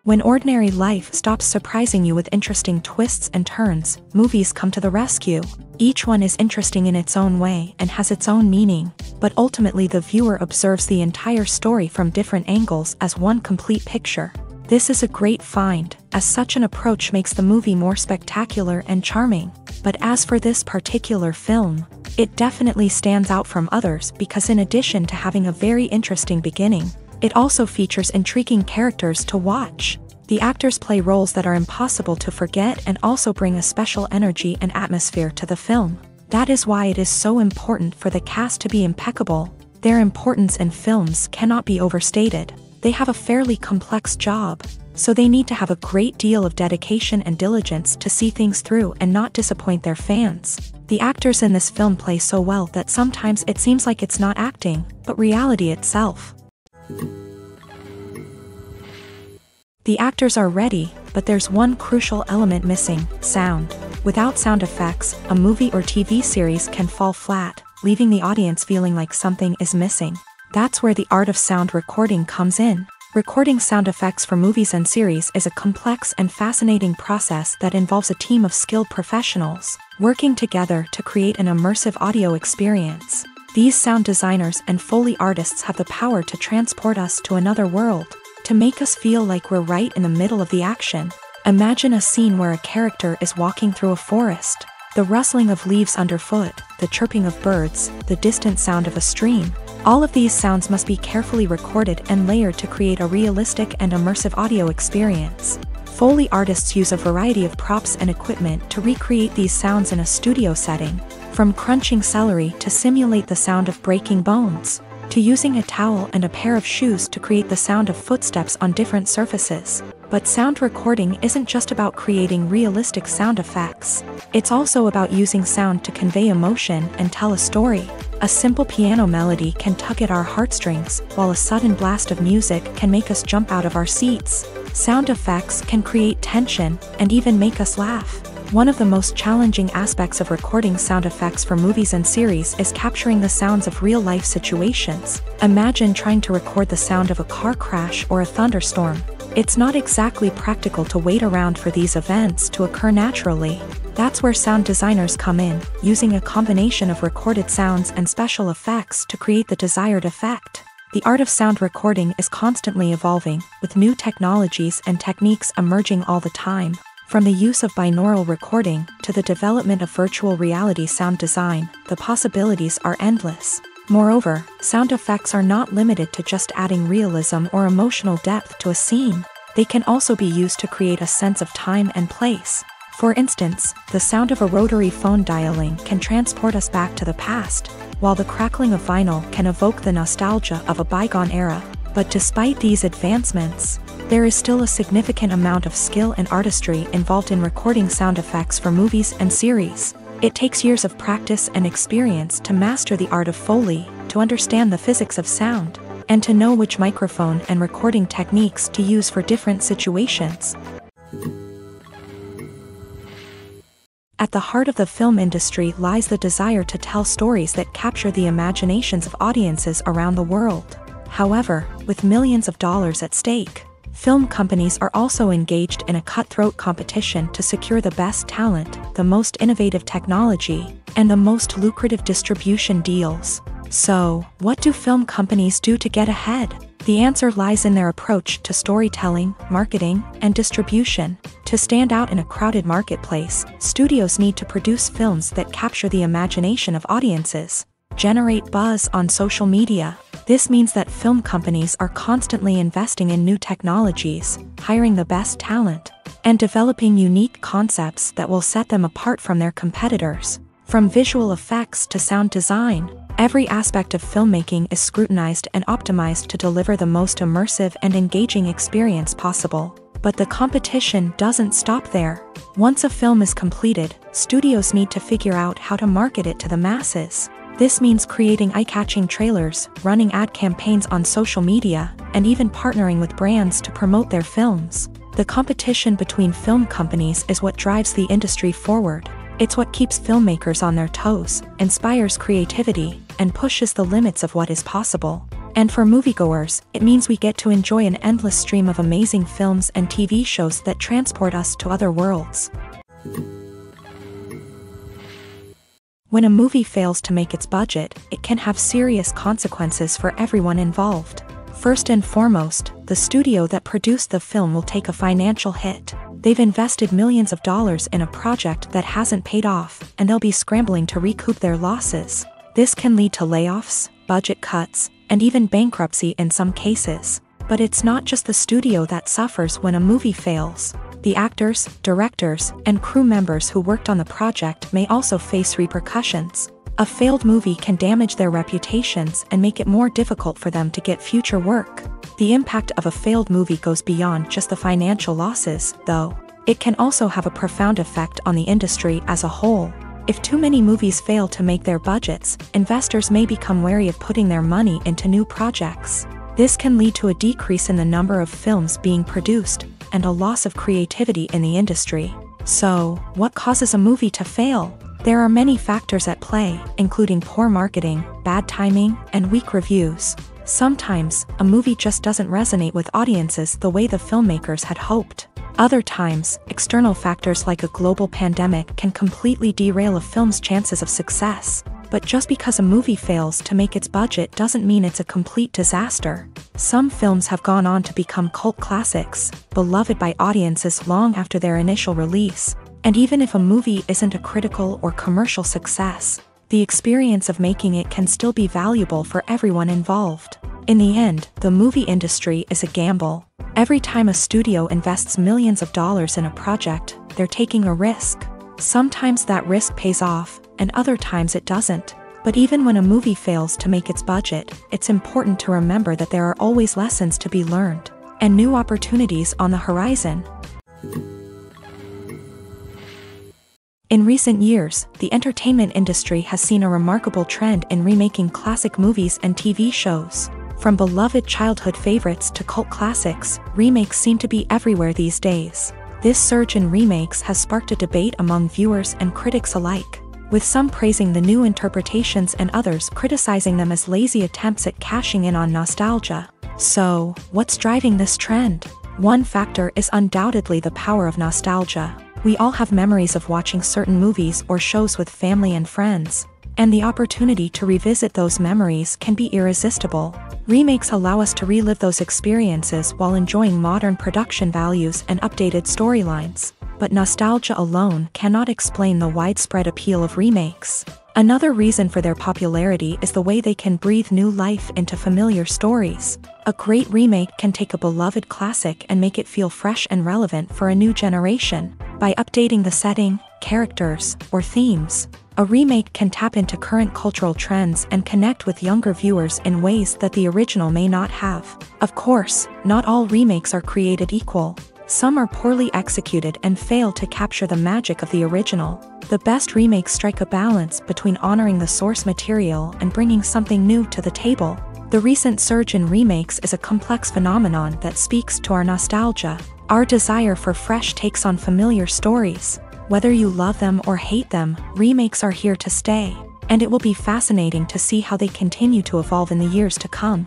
When ordinary life stops surprising you with interesting twists and turns, movies come to the rescue. Each one is interesting in its own way and has its own meaning, but ultimately the viewer observes the entire story from different angles as one complete picture. This is a great find, as such an approach makes the movie more spectacular and charming. But as for this particular film, it definitely stands out from others because in addition to having a very interesting beginning, it also features intriguing characters to watch. The actors play roles that are impossible to forget and also bring a special energy and atmosphere to the film. That is why it is so important for the cast to be impeccable. Their importance in films cannot be overstated. They have a fairly complex job, so they need to have a great deal of dedication and diligence to see things through and not disappoint their fans. The actors in this film play so well that sometimes it seems like it's not acting, but reality itself. The actors are ready, but there's one crucial element missing: sound. Without sound effects, a movie or TV series can fall flat, leaving the audience feeling like something is missing. That's where the art of sound recording comes in. Recording sound effects for movies and series is a complex and fascinating process that involves a team of skilled professionals working together to create an immersive audio experience. These sound designers and Foley artists have the power to transport us to another world, to make us feel like we're right in the middle of the action. Imagine a scene where a character is walking through a forest. The rustling of leaves underfoot, the chirping of birds, the distant sound of a stream. All of these sounds must be carefully recorded and layered to create a realistic and immersive audio experience. Foley artists use a variety of props and equipment to recreate these sounds in a studio setting, from crunching celery to simulate the sound of breaking bones, to using a towel and a pair of shoes to create the sound of footsteps on different surfaces. But sound recording isn't just about creating realistic sound effects. It's also about using sound to convey emotion and tell a story. A simple piano melody can tug at our heartstrings, while a sudden blast of music can make us jump out of our seats. Sound effects can create tension and even make us laugh. One of the most challenging aspects of recording sound effects for movies and series is capturing the sounds of real-life situations. Imagine trying to record the sound of a car crash or a thunderstorm. It's not exactly practical to wait around for these events to occur naturally. That's where sound designers come in, using a combination of recorded sounds and special effects to create the desired effect. The art of sound recording is constantly evolving, with new technologies and techniques emerging all the time. From the use of binaural recording to the development of virtual reality sound design, the possibilities are endless. Moreover, sound effects are not limited to just adding realism or emotional depth to a scene. They can also be used to create a sense of time and place. For instance, the sound of a rotary phone dialing can transport us back to the past, while the crackling of vinyl can evoke the nostalgia of a bygone era. But despite these advancements, there is still a significant amount of skill and artistry involved in recording sound effects for movies and series. It takes years of practice and experience to master the art of Foley, to understand the physics of sound, and to know which microphone and recording techniques to use for different situations. At the heart of the film industry lies the desire to tell stories that capture the imaginations of audiences around the world. However, with millions of dollars at stake, film companies are also engaged in a cutthroat competition to secure the best talent, the most innovative technology, and the most lucrative distribution deals. So, what do film companies do to get ahead? The answer lies in their approach to storytelling, marketing, and distribution. To stand out in a crowded marketplace, studios need to produce films that capture the imagination of audiences, generate buzz on social media. This means that film companies are constantly investing in new technologies, hiring the best talent, and developing unique concepts that will set them apart from their competitors. From visual effects to sound design, every aspect of filmmaking is scrutinized and optimized to deliver the most immersive and engaging experience possible. But the competition doesn't stop there. Once a film is completed, studios need to figure out how to market it to the masses. This means creating eye-catching trailers, running ad campaigns on social media, and even partnering with brands to promote their films. The competition between film companies is what drives the industry forward. It's what keeps filmmakers on their toes, inspires creativity, and pushes the limits of what is possible. And for moviegoers, it means we get to enjoy an endless stream of amazing films and TV shows that transport us to other worlds. When a movie fails to make its budget, it can have serious consequences for everyone involved. First and foremost, the studio that produced the film will take a financial hit. They've invested millions of dollars in a project that hasn't paid off, and they'll be scrambling to recoup their losses. This can lead to layoffs, budget cuts, and even bankruptcy in some cases. But it's not just the studio that suffers when a movie fails. The actors, directors, and crew members who worked on the project may also face repercussions. A failed movie can damage their reputations and make it more difficult for them to get future work. The impact of a failed movie goes beyond just the financial losses, though. It can also have a profound effect on the industry as a whole. If too many movies fail to make their budgets, investors may become wary of putting their money into new projects. This can lead to a decrease in the number of films being produced, and a loss of creativity in the industry. So, what causes a movie to fail? There are many factors at play, including poor marketing, bad timing, and weak reviews. Sometimes, a movie just doesn't resonate with audiences the way the filmmakers had hoped. Other times, external factors like a global pandemic can completely derail a film's chances of success. But just because a movie fails to make its budget doesn't mean it's a complete disaster. Some films have gone on to become cult classics, beloved by audiences long after their initial release. And even if a movie isn't a critical or commercial success, the experience of making it can still be valuable for everyone involved. In the end, the movie industry is a gamble. Every time a studio invests millions of dollars in a project, they're taking a risk. Sometimes that risk pays off, and other times it doesn't. But even when a movie fails to make its budget, it's important to remember that there are always lessons to be learned, and new opportunities on the horizon. In recent years, the entertainment industry has seen a remarkable trend in remaking classic movies and TV shows. From beloved childhood favorites to cult classics, remakes seem to be everywhere these days. This surge in remakes has sparked a debate among viewers and critics alike, with some praising the new interpretations and others criticizing them as lazy attempts at cashing in on nostalgia. So, what's driving this trend? One factor is undoubtedly the power of nostalgia. We all have memories of watching certain movies or shows with family and friends, and the opportunity to revisit those memories can be irresistible. Remakes allow us to relive those experiences while enjoying modern production values and updated storylines. But nostalgia alone cannot explain the widespread appeal of remakes. Another reason for their popularity is the way they can breathe new life into familiar stories. A great remake can take a beloved classic and make it feel fresh and relevant for a new generation. By updating the setting, characters, or themes, a remake can tap into current cultural trends and connect with younger viewers in ways that the original may not have. Of course, not all remakes are created equal. Some are poorly executed and fail to capture the magic of the original. The best remakes strike a balance between honoring the source material and bringing something new to the table. The recent surge in remakes is a complex phenomenon that speaks to our nostalgia, our desire for fresh takes on familiar stories. Whether you love them or hate them, remakes are here to stay, and it will be fascinating to see how they continue to evolve in the years to come.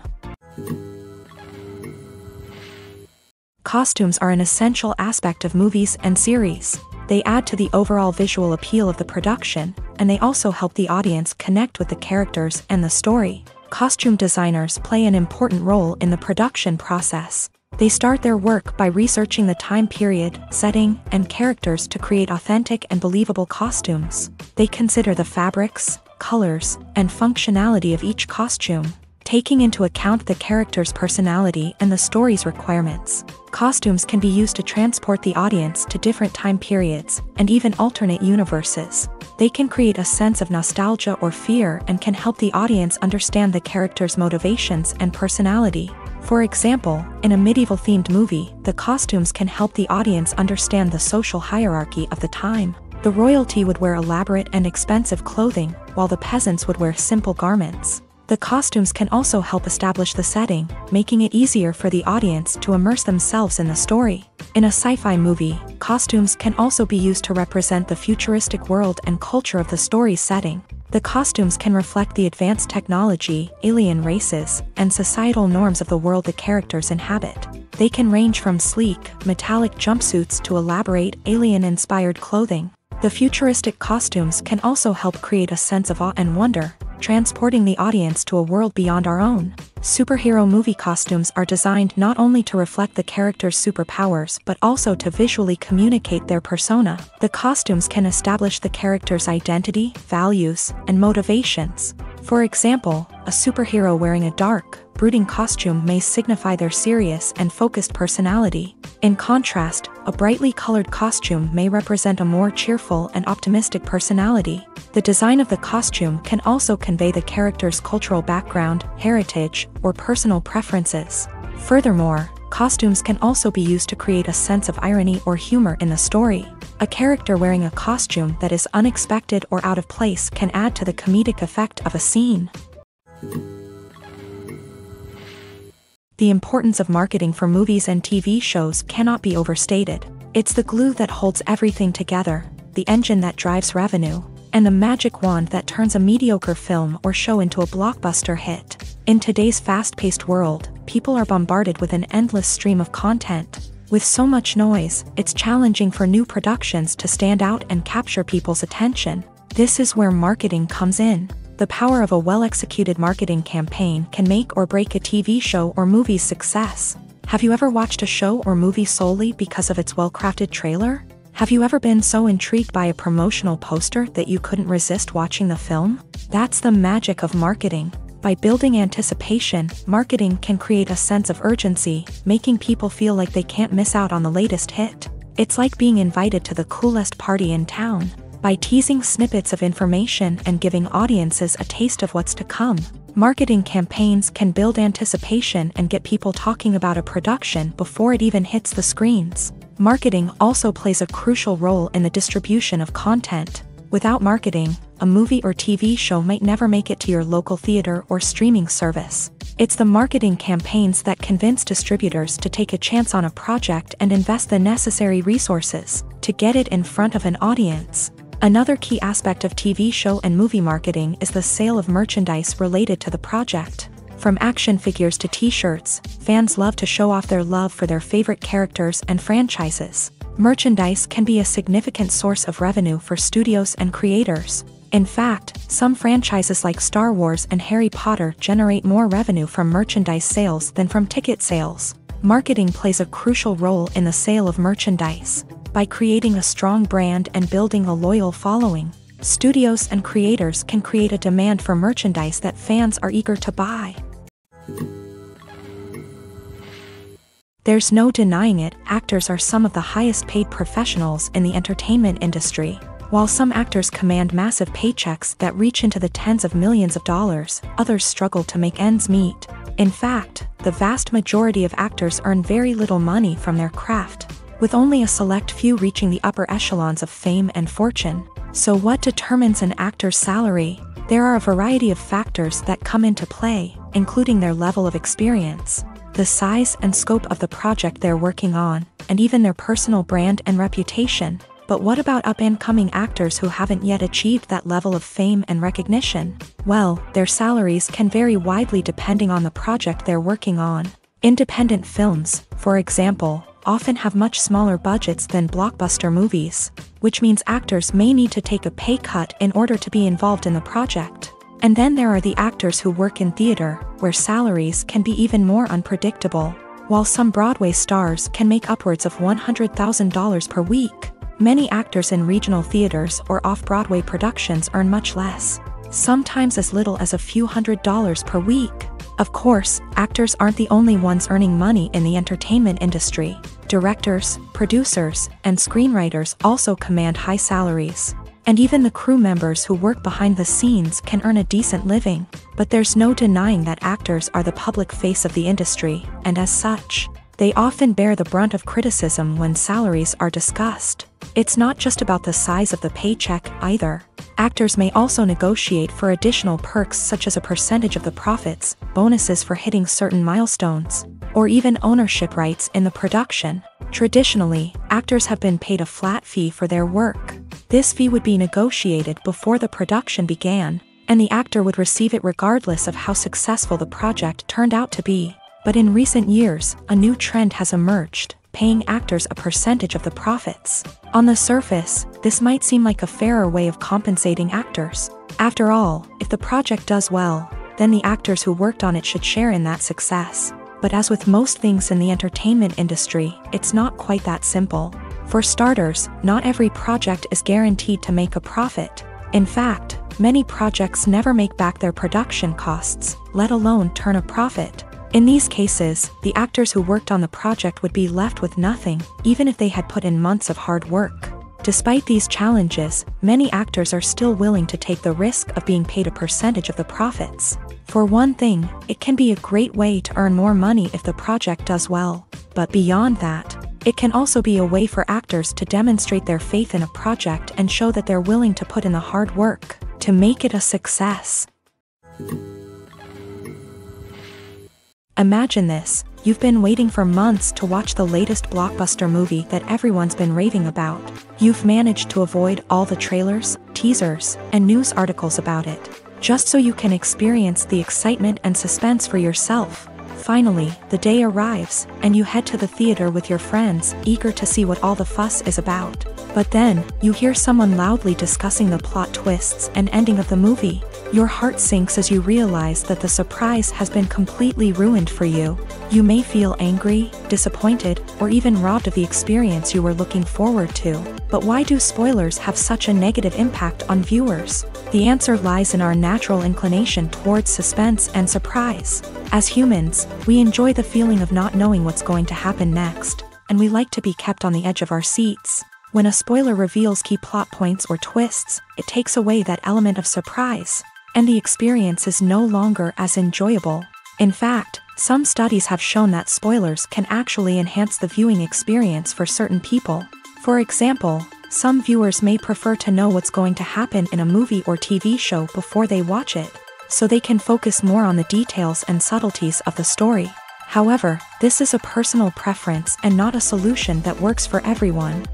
Costumes are an essential aspect of movies and series. They add to the overall visual appeal of the production, and they also help the audience connect with the characters and the story. Costume designers play an important role in the production process. They start their work by researching the time period, setting, and characters to create authentic and believable costumes. They consider the fabrics, colors, and functionality of each costume, taking into account the character's personality and the story's requirements. Costumes can be used to transport the audience to different time periods and even alternate universes. They can create a sense of nostalgia or fear and can help the audience understand the character's motivations and personality. For example, in a medieval-themed movie, the costumes can help the audience understand the social hierarchy of the time. The royalty would wear elaborate and expensive clothing, while the peasants would wear simple garments. The costumes can also help establish the setting, making it easier for the audience to immerse themselves in the story. In a sci-fi movie, costumes can also be used to represent the futuristic world and culture of the story's setting. The costumes can reflect the advanced technology, alien races, and societal norms of the world the characters inhabit. They can range from sleek, metallic jumpsuits to elaborate, alien-inspired clothing. The futuristic costumes can also help create a sense of awe and wonder, transporting the audience to a world beyond our own. Superhero movie costumes are designed not only to reflect the character's superpowers but also to visually communicate their persona. The costumes can establish the character's identity, values, and motivations. For example, a superhero wearing a dark, brooding costume may signify their serious and focused personality. In contrast, a brightly colored costume may represent a more cheerful and optimistic personality. The design of the costume can also convey the character's cultural background, heritage, or personal preferences. Furthermore, costumes can also be used to create a sense of irony or humor in the story. A character wearing a costume that is unexpected or out of place can add to the comedic effect of a scene. The importance of marketing for movies and TV shows cannot be overstated. It's the glue that holds everything together, the engine that drives revenue, and the magic wand that turns a mediocre film or show into a blockbuster hit. In today's fast-paced world, people are bombarded with an endless stream of content. With so much noise, it's challenging for new productions to stand out and capture people's attention. This is where marketing comes in. The power of a well-executed marketing campaign can make or break a TV show or movie's success. Have you ever watched a show or movie solely because of its well-crafted trailer? Have you ever been so intrigued by a promotional poster that you couldn't resist watching the film? That's the magic of marketing. By building anticipation, marketing can create a sense of urgency, making people feel like they can't miss out on the latest hit. It's like being invited to the coolest party in town. By teasing snippets of information and giving audiences a taste of what's to come, marketing campaigns can build anticipation and get people talking about a production before it even hits the screens. Marketing also plays a crucial role in the distribution of content. Without marketing, a movie or TV show might never make it to your local theater or streaming service. It's the marketing campaigns that convince distributors to take a chance on a project and invest the necessary resources to get it in front of an audience. Another key aspect of TV show and movie marketing is the sale of merchandise related to the project. From action figures to t-shirts, fans love to show off their love for their favorite characters and franchises. Merchandise can be a significant source of revenue for studios and creators. In fact, some franchises like Star Wars and Harry Potter generate more revenue from merchandise sales than from ticket sales. Marketing plays a crucial role in the sale of merchandise. By creating a strong brand and building a loyal following, studios and creators can create a demand for merchandise that fans are eager to buy. There's no denying it, actors are some of the highest paid professionals in the entertainment industry. While some actors command massive paychecks that reach into the tens of millions of dollars, others struggle to make ends meet. In fact, the vast majority of actors earn very little money from their craft, with only a select few reaching the upper echelons of fame and fortune. So what determines an actor's salary? There are a variety of factors that come into play, including their level of experience, the size and scope of the project they're working on, and even their personal brand and reputation. But what about up-and-coming actors who haven't yet achieved that level of fame and recognition? Well, their salaries can vary widely depending on the project they're working on. Independent films, for example, often have much smaller budgets than blockbuster movies, which means actors may need to take a pay cut in order to be involved in the project. And then there are the actors who work in theater, where salaries can be even more unpredictable. While some Broadway stars can make upwards of $100,000 per week, many actors in regional theaters or off-Broadway productions earn much less, sometimes as little as a few $100s per week. Of course, actors aren't the only ones earning money in the entertainment industry. Directors, producers, and screenwriters also command high salaries. And even the crew members who work behind the scenes can earn a decent living. But there's no denying that actors are the public face of the industry, and as such, They often bear the brunt of criticism when salaries are discussed. It's not just about the size of the paycheck, either. Actors may also negotiate for additional perks such as a percentage of the profits, bonuses for hitting certain milestones, or even ownership rights in the production. Traditionally, actors have been paid a flat fee for their work. This fee would be negotiated before the production began, and the actor would receive it regardless of how successful the project turned out to be. But in recent years, a new trend has emerged, paying actors a percentage of the profits. On the surface, this might seem like a fairer way of compensating actors. After all, if the project does well, then the actors who worked on it should share in that success. But as with most things in the entertainment industry, it's not quite that simple. For starters, not every project is guaranteed to make a profit. In fact, many projects never make back their production costs, let alone turn a profit. In these cases, the actors who worked on the project would be left with nothing, even if they had put in months of hard work. Despite these challenges, many actors are still willing to take the risk of being paid a percentage of the profits. For one thing, it can be a great way to earn more money if the project does well. But beyond that, it can also be a way for actors to demonstrate their faith in a project and show that they're willing to put in the hard work to make it a success. Imagine this: you've been waiting for months to watch the latest blockbuster movie that everyone's been raving about. You've managed to avoid all the trailers, teasers, and news articles about it, just so you can experience the excitement and suspense for yourself. Finally, the day arrives, and you head to the theater with your friends, eager to see what all the fuss is about. But then, you hear someone loudly discussing the plot twists and ending of the movie. Your heart sinks as you realize that the surprise has been completely ruined for you. You may feel angry, disappointed, or even robbed of the experience you were looking forward to. But why do spoilers have such a negative impact on viewers? The answer lies in our natural inclination towards suspense and surprise. As humans, we enjoy the feeling of not knowing what's going to happen next, and we like to be kept on the edge of our seats. When a spoiler reveals key plot points or twists, it takes away that element of surprise, and the experience is no longer as enjoyable. In fact, some studies have shown that spoilers can actually enhance the viewing experience for certain people. For example, some viewers may prefer to know what's going to happen in a movie or TV show before they watch it, so they can focus more on the details and subtleties of the story. However, this is a personal preference and not a solution that works for everyone.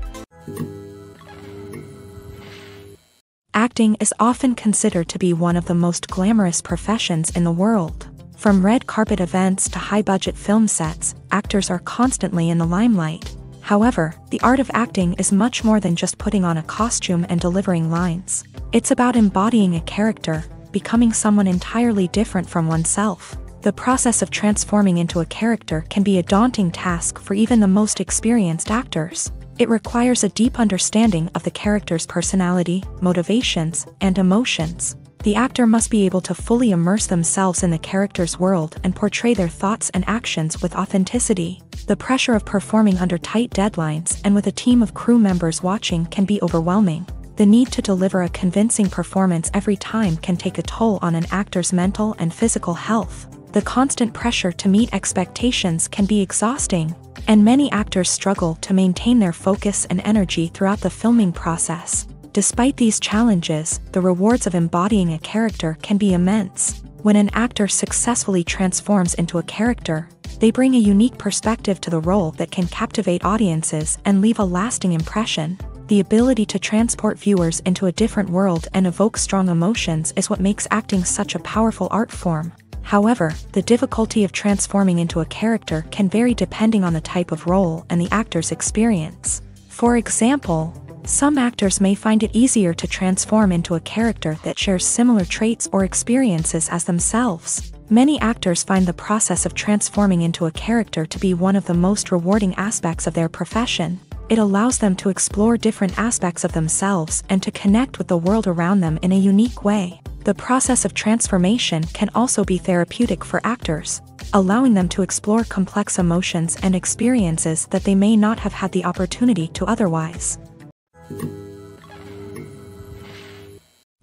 Acting is often considered to be one of the most glamorous professions in the world. From red carpet events to high-budget film sets, actors are constantly in the limelight. However, the art of acting is much more than just putting on a costume and delivering lines. It's about embodying a character, becoming someone entirely different from oneself. The process of transforming into a character can be a daunting task for even the most experienced actors. It requires a deep understanding of the character's personality, motivations, and emotions. The actor must be able to fully immerse themselves in the character's world and portray their thoughts and actions with authenticity. The pressure of performing under tight deadlines and with a team of crew members watching can be overwhelming. The need to deliver a convincing performance every time can take a toll on an actor's mental and physical health. The constant pressure to meet expectations can be exhausting, and many actors struggle to maintain their focus and energy throughout the filming process. Despite these challenges, the rewards of embodying a character can be immense. When an actor successfully transforms into a character, they bring a unique perspective to the role that can captivate audiences and leave a lasting impression. The ability to transport viewers into a different world and evoke strong emotions is what makes acting such a powerful art form. However, the difficulty of transforming into a character can vary depending on the type of role and the actor's experience. For example, some actors may find it easier to transform into a character that shares similar traits or experiences as themselves. Many actors find the process of transforming into a character to be one of the most rewarding aspects of their profession. It allows them to explore different aspects of themselves and to connect with the world around them in a unique way. The process of transformation can also be therapeutic for actors, allowing them to explore complex emotions and experiences that they may not have had the opportunity to otherwise.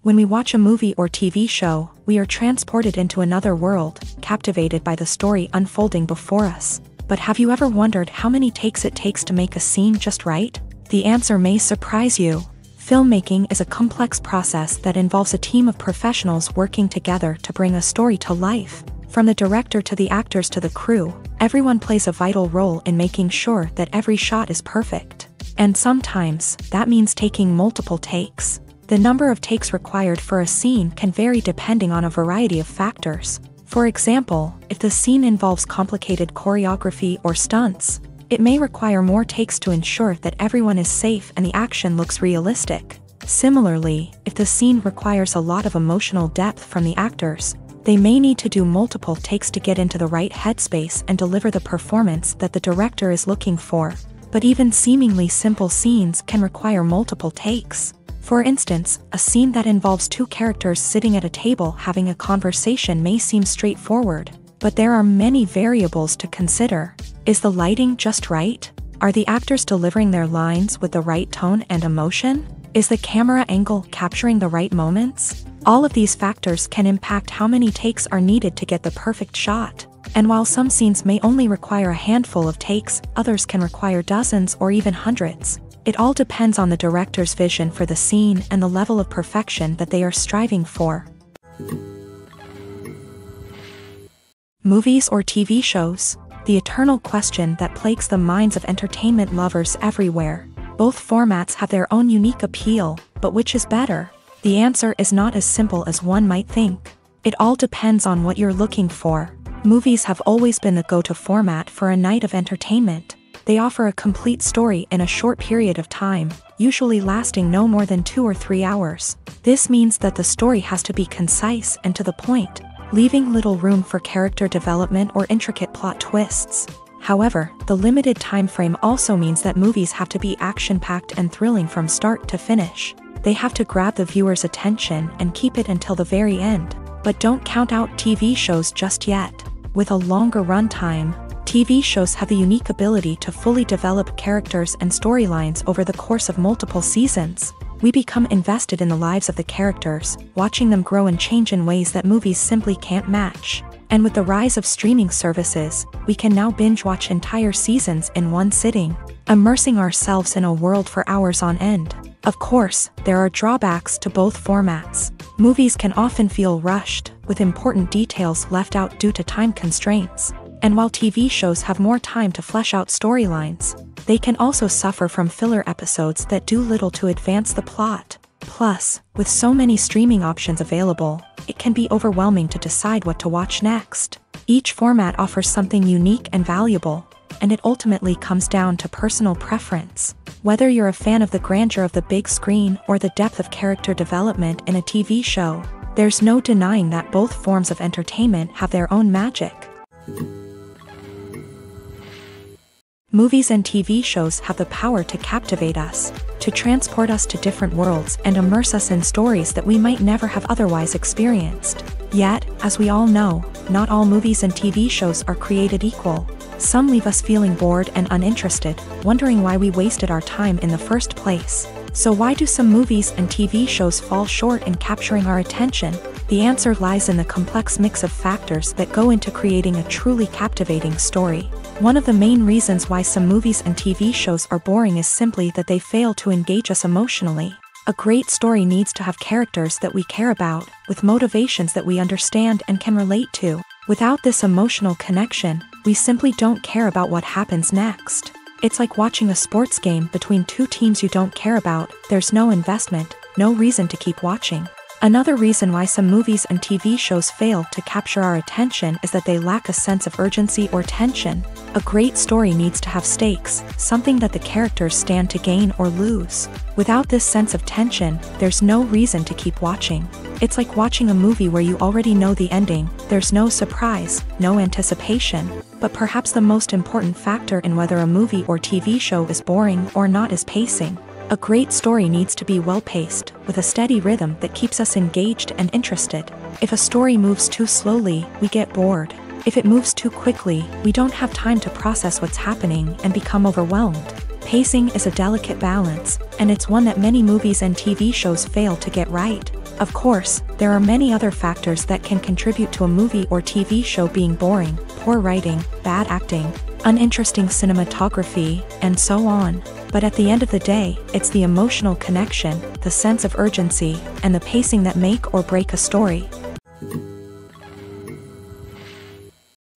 When we watch a movie or TV show, we are transported into another world, captivated by the story unfolding before us. But have you ever wondered how many takes it takes to make a scene just right? The answer may surprise you. Filmmaking is a complex process that involves a team of professionals working together to bring a story to life. From the director to the actors to the crew, everyone plays a vital role in making sure that every shot is perfect. And sometimes, that means taking multiple takes. The number of takes required for a scene can vary depending on a variety of factors. For example, if the scene involves complicated choreography or stunts, it may require more takes to ensure that everyone is safe and the action looks realistic. Similarly, if the scene requires a lot of emotional depth from the actors, they may need to do multiple takes to get into the right headspace and deliver the performance that the director is looking for. But even seemingly simple scenes can require multiple takes. For instance, a scene that involves two characters sitting at a table having a conversation may seem straightforward, but there are many variables to consider. Is the lighting just right? Are the actors delivering their lines with the right tone and emotion? Is the camera angle capturing the right moments? All of these factors can impact how many takes are needed to get the perfect shot. And while some scenes may only require a handful of takes, others can require dozens or even hundreds. It all depends on the director's vision for the scene and the level of perfection that they are striving for. Movies or TV shows? The eternal question that plagues the minds of entertainment lovers everywhere. Both formats have their own unique appeal, but which is better? The answer is not as simple as one might think. It all depends on what you're looking for. Movies have always been the go-to format for a night of entertainment. They offer a complete story in a short period of time, usually lasting no more than 2 or 3 hours. This means that the story has to be concise and to the point, leaving little room for character development or intricate plot twists. However, the limited time frame also means that movies have to be action-packed and thrilling from start to finish. They have to grab the viewer's attention and keep it until the very end. But don't count out TV shows just yet. With a longer runtime, TV shows have the unique ability to fully develop characters and storylines over the course of multiple seasons. We become invested in the lives of the characters, watching them grow and change in ways that movies simply can't match. And with the rise of streaming services, we can now binge-watch entire seasons in one sitting, immersing ourselves in a world for hours on end. Of course, there are drawbacks to both formats. Movies can often feel rushed, with important details left out due to time constraints. And while TV shows have more time to flesh out storylines, they can also suffer from filler episodes that do little to advance the plot. Plus, with so many streaming options available, it can be overwhelming to decide what to watch next. Each format offers something unique and valuable, and it ultimately comes down to personal preference. Whether you're a fan of the grandeur of the big screen or the depth of character development in a TV show, there's no denying that both forms of entertainment have their own magic. Movies and TV shows have the power to captivate us, to transport us to different worlds and immerse us in stories that we might never have otherwise experienced. Yet, as we all know, not all movies and TV shows are created equal. Some leave us feeling bored and uninterested, wondering why we wasted our time in the first place. So why do some movies and TV shows fall short in capturing our attention? The answer lies in the complex mix of factors that go into creating a truly captivating story. One of the main reasons why some movies and TV shows are boring is simply that they fail to engage us emotionally. A great story needs to have characters that we care about, with motivations that we understand and can relate to. Without this emotional connection, we simply don't care about what happens next. It's like watching a sports game between two teams you don't care about. There's no investment, no reason to keep watching. Another reason why some movies and TV shows fail to capture our attention is that they lack a sense of urgency or tension. A great story needs to have stakes, something that the characters stand to gain or lose. Without this sense of tension, there's no reason to keep watching. It's like watching a movie where you already know the ending. There's no surprise, no anticipation. But perhaps the most important factor in whether a movie or TV show is boring or not is pacing. A great story needs to be well-paced, with a steady rhythm that keeps us engaged and interested. If a story moves too slowly, we get bored. If it moves too quickly, we don't have time to process what's happening and become overwhelmed. Pacing is a delicate balance, and it's one that many movies and TV shows fail to get right. Of course, there are many other factors that can contribute to a movie or TV show being boring: poor writing, bad acting, uninteresting cinematography, and so on. But at the end of the day, it's the emotional connection, the sense of urgency, and the pacing that make or break a story.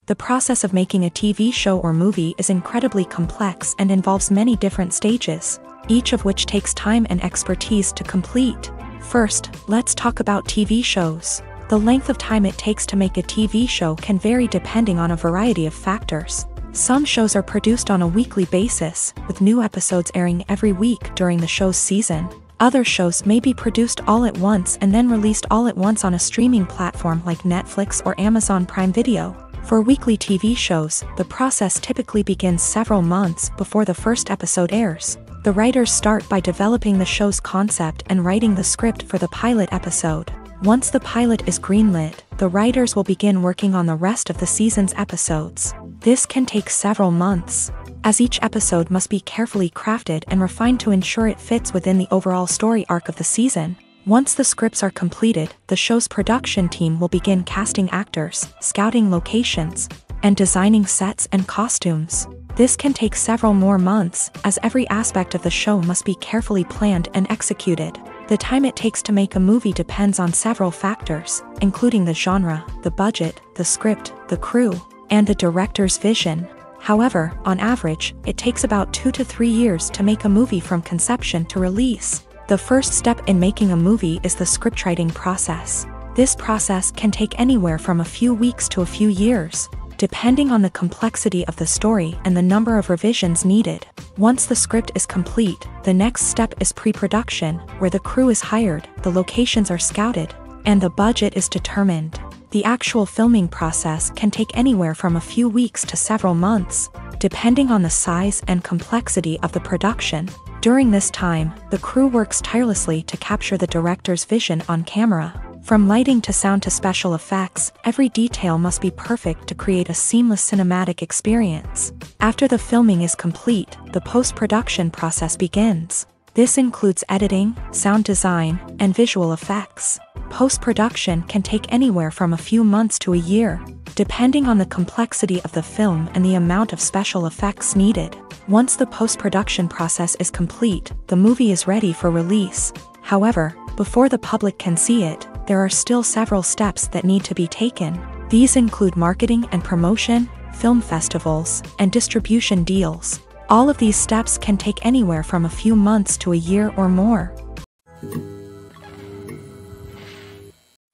The process of making a TV show or movie is incredibly complex and involves many different stages, each of which takes time and expertise to complete. First, let's talk about TV shows. The length of time it takes to make a TV show can vary depending on a variety of factors. Some shows are produced on a weekly basis, with new episodes airing every week during the show's season. Other shows may be produced all at once and then released all at once on a streaming platform like Netflix or Amazon Prime Video. For weekly TV shows, the process typically begins several months before the first episode airs. The writers start by developing the show's concept and writing the script for the pilot episode. Once the pilot is greenlit, the writers will begin working on the rest of the season's episodes. This can take several months, as each episode must be carefully crafted and refined to ensure it fits within the overall story arc of the season. Once the scripts are completed, the show's production team will begin casting actors, scouting locations, and designing sets and costumes. This can take several more months, as every aspect of the show must be carefully planned and executed. The time it takes to make a movie depends on several factors, including the genre, the budget, the script, the crew, and the director's vision. However, on average, it takes about 2 to 3 years to make a movie from conception to release. The first step in making a movie is the scriptwriting process. This process can take anywhere from a few weeks to a few years, depending on the complexity of the story and the number of revisions needed. Once the script is complete, the next step is pre-production, where the crew is hired, the locations are scouted, and the budget is determined. The actual filming process can take anywhere from a few weeks to several months, depending on the size and complexity of the production. During this time, the crew works tirelessly to capture the director's vision on camera. From lighting to sound to special effects, every detail must be perfect to create a seamless cinematic experience. After the filming is complete, the post-production process begins. This includes editing, sound design, and visual effects. Post-production can take anywhere from a few months to a year, depending on the complexity of the film and the amount of special effects needed. Once the post-production process is complete, the movie is ready for release. However, before the public can see it, there are still several steps that need to be taken. These include marketing and promotion, film festivals, and distribution deals. All of these steps can take anywhere from a few months to a year or more.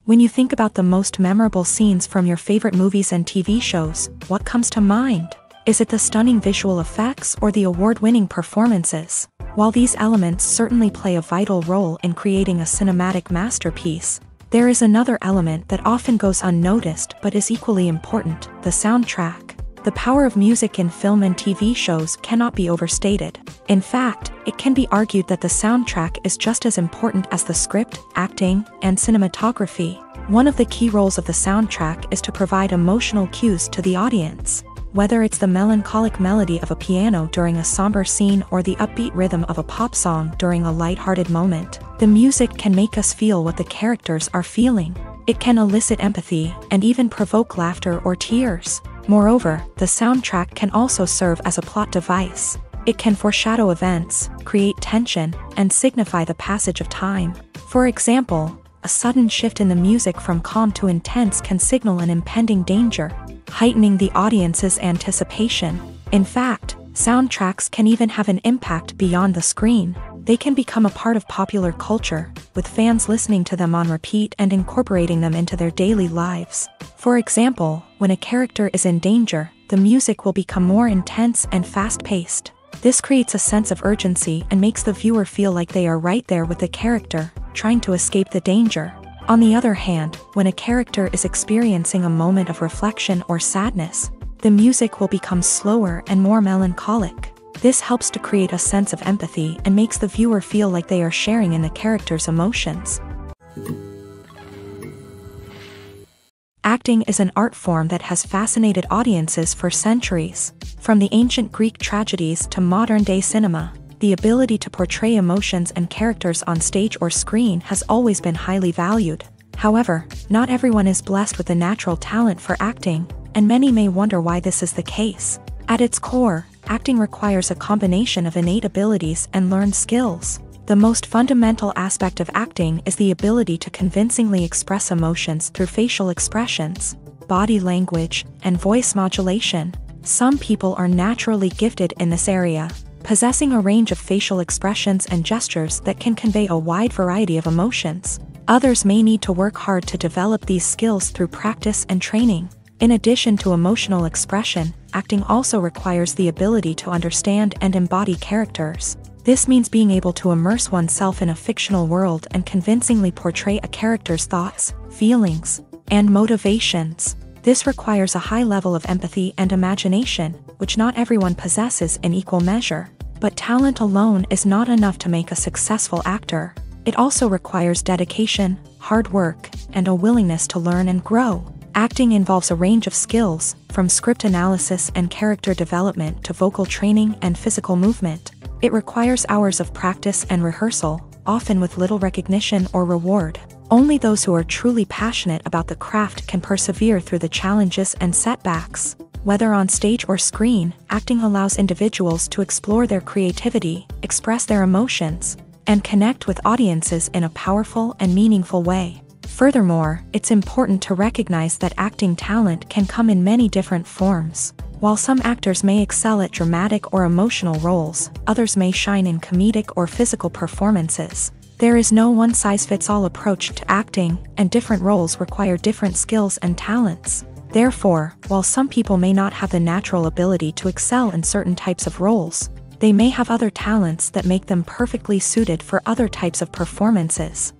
When you think about the most memorable scenes from your favorite movies and TV shows, what comes to mind? Is it the stunning visual effects or the award-winning performances? While these elements certainly play a vital role in creating a cinematic masterpiece, there is another element that often goes unnoticed but is equally important: the soundtrack. The power of music in film and TV shows cannot be overstated. In fact, it can be argued that the soundtrack is just as important as the script, acting, and cinematography. One of the key roles of the soundtrack is to provide emotional cues to the audience. Whether it's the melancholic melody of a piano during a somber scene or the upbeat rhythm of a pop song during a lighthearted moment, the music can make us feel what the characters are feeling. It can elicit empathy and even provoke laughter or tears. Moreover, the soundtrack can also serve as a plot device. It can foreshadow events, create tension, and signify the passage of time. For example, a sudden shift in the music from calm to intense can signal an impending danger, heightening the audience's anticipation. In fact, soundtracks can even have an impact beyond the screen. They can become a part of popular culture, with fans listening to them on repeat and incorporating them into their daily lives. For example, when a character is in danger, the music will become more intense and fast-paced. This creates a sense of urgency and makes the viewer feel like they are right there with the character, trying to escape the danger. On the other hand, when a character is experiencing a moment of reflection or sadness, the music will become slower and more melancholic. This helps to create a sense of empathy and makes the viewer feel like they are sharing in the character's emotions. Acting is an art form that has fascinated audiences for centuries. From the ancient Greek tragedies to modern-day cinema, the ability to portray emotions and characters on stage or screen has always been highly valued. However, not everyone is blessed with the natural talent for acting, and many may wonder why this is the case. At its core, acting requires a combination of innate abilities and learned skills. The most fundamental aspect of acting is the ability to convincingly express emotions through facial expressions, body language, and voice modulation. Some people are naturally gifted in this area, possessing a range of facial expressions and gestures that can convey a wide variety of emotions. Others may need to work hard to develop these skills through practice and training. In addition to emotional expression, acting also requires the ability to understand and embody characters. This means being able to immerse oneself in a fictional world and convincingly portray a character's thoughts, feelings, and motivations. This requires a high level of empathy and imagination, which not everyone possesses in equal measure. But talent alone is not enough to make a successful actor. It also requires dedication, hard work, and a willingness to learn and grow. Acting involves a range of skills, from script analysis and character development to vocal training and physical movement. It requires hours of practice and rehearsal, often with little recognition or reward. Only those who are truly passionate about the craft can persevere through the challenges and setbacks. Whether on stage or screen, acting allows individuals to explore their creativity, express their emotions, and connect with audiences in a powerful and meaningful way. Furthermore, it's important to recognize that acting talent can come in many different forms. While some actors may excel at dramatic or emotional roles, others may shine in comedic or physical performances. There is no one-size-fits-all approach to acting, and different roles require different skills and talents. Therefore, while some people may not have the natural ability to excel in certain types of roles, they may have other talents that make them perfectly suited for other types of performances.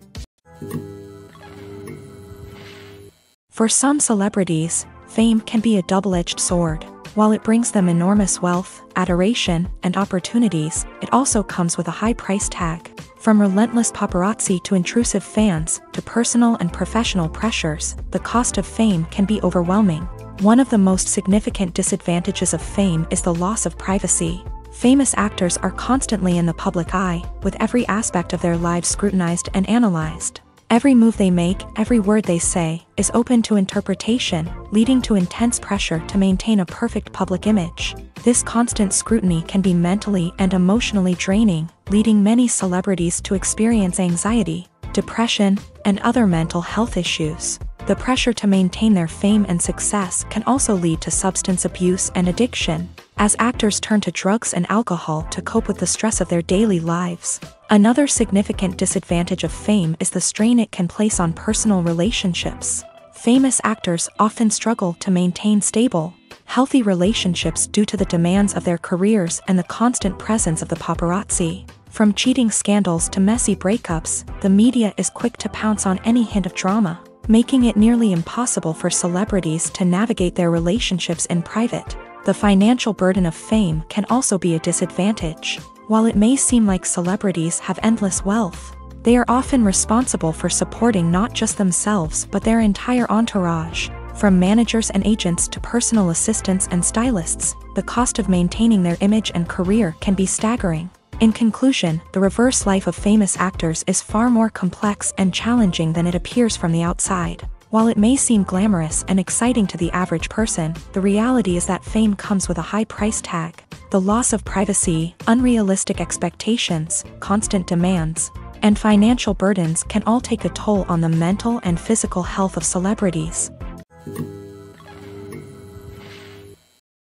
For some celebrities, fame can be a double-edged sword. While it brings them enormous wealth, adoration, and opportunities, it also comes with a high price tag. From relentless paparazzi to intrusive fans, to personal and professional pressures, the cost of fame can be overwhelming. One of the most significant disadvantages of fame is the loss of privacy. Famous actors are constantly in the public eye, with every aspect of their lives scrutinized and analyzed. Every move they make, every word they say, is open to interpretation, leading to intense pressure to maintain a perfect public image. This constant scrutiny can be mentally and emotionally draining, leading many celebrities to experience anxiety, depression, and other mental health issues. The pressure to maintain their fame and success can also lead to substance abuse and addiction, as actors turn to drugs and alcohol to cope with the stress of their daily lives. Another significant disadvantage of fame is the strain it can place on personal relationships. Famous actors often struggle to maintain stable, healthy relationships due to the demands of their careers and the constant presence of the paparazzi. From cheating scandals to messy breakups, the media is quick to pounce on any hint of drama, making it nearly impossible for celebrities to navigate their relationships in private. The financial burden of fame can also be a disadvantage. While it may seem like celebrities have endless wealth, they are often responsible for supporting not just themselves but their entire entourage. From managers and agents to personal assistants and stylists, the cost of maintaining their image and career can be staggering. In conclusion, the reverse life of famous actors is far more complex and challenging than it appears from the outside. While it may seem glamorous and exciting to the average person, the reality is that fame comes with a high price tag. The loss of privacy, unrealistic expectations, constant demands, and financial burdens can all take a toll on the mental and physical health of celebrities.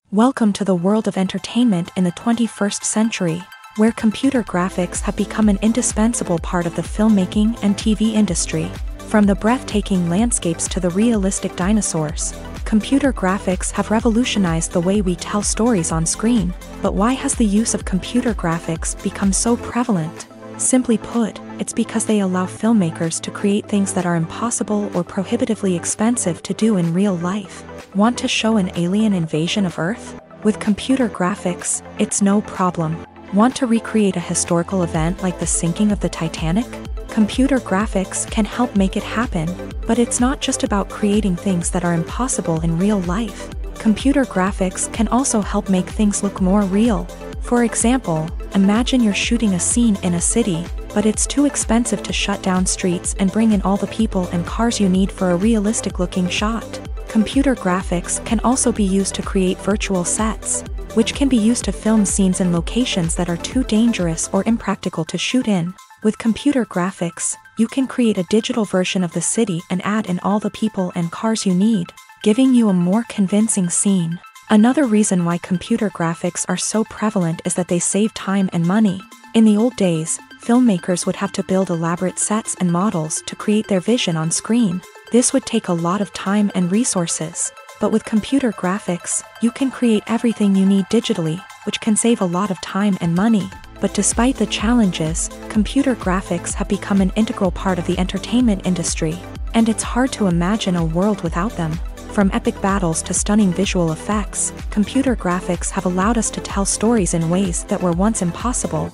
Welcome to the world of entertainment in the 21st century, where computer graphics have become an indispensable part of the filmmaking and TV industry. From the breathtaking landscapes to the realistic dinosaurs, computer graphics have revolutionized the way we tell stories on screen. But why has the use of computer graphics become so prevalent? Simply put, it's because they allow filmmakers to create things that are impossible or prohibitively expensive to do in real life. Want to show an alien invasion of Earth? With computer graphics, it's no problem. Want to recreate a historical event like the sinking of the Titanic? Computer graphics can help make it happen, but it's not just about creating things that are impossible in real life. Computer graphics can also help make things look more real. For example, imagine you're shooting a scene in a city, but it's too expensive to shut down streets and bring in all the people and cars you need for a realistic-looking shot. Computer graphics can also be used to create virtual sets. which can be used to film scenes in locations that are too dangerous or impractical to shoot in. With computer graphics, you can create a digital version of the city and add in all the people and cars you need, giving you a more convincing scene. Another reason why computer graphics are so prevalent is that they save time and money. In the old days, filmmakers would have to build elaborate sets and models to create their vision on screen. This would take a lot of time and resources. But with computer graphics, you can create everything you need digitally, which can save a lot of time and money. But despite the challenges, computer graphics have become an integral part of the entertainment industry, and it's hard to imagine a world without them. From epic battles to stunning visual effects, computer graphics have allowed us to tell stories in ways that were once impossible.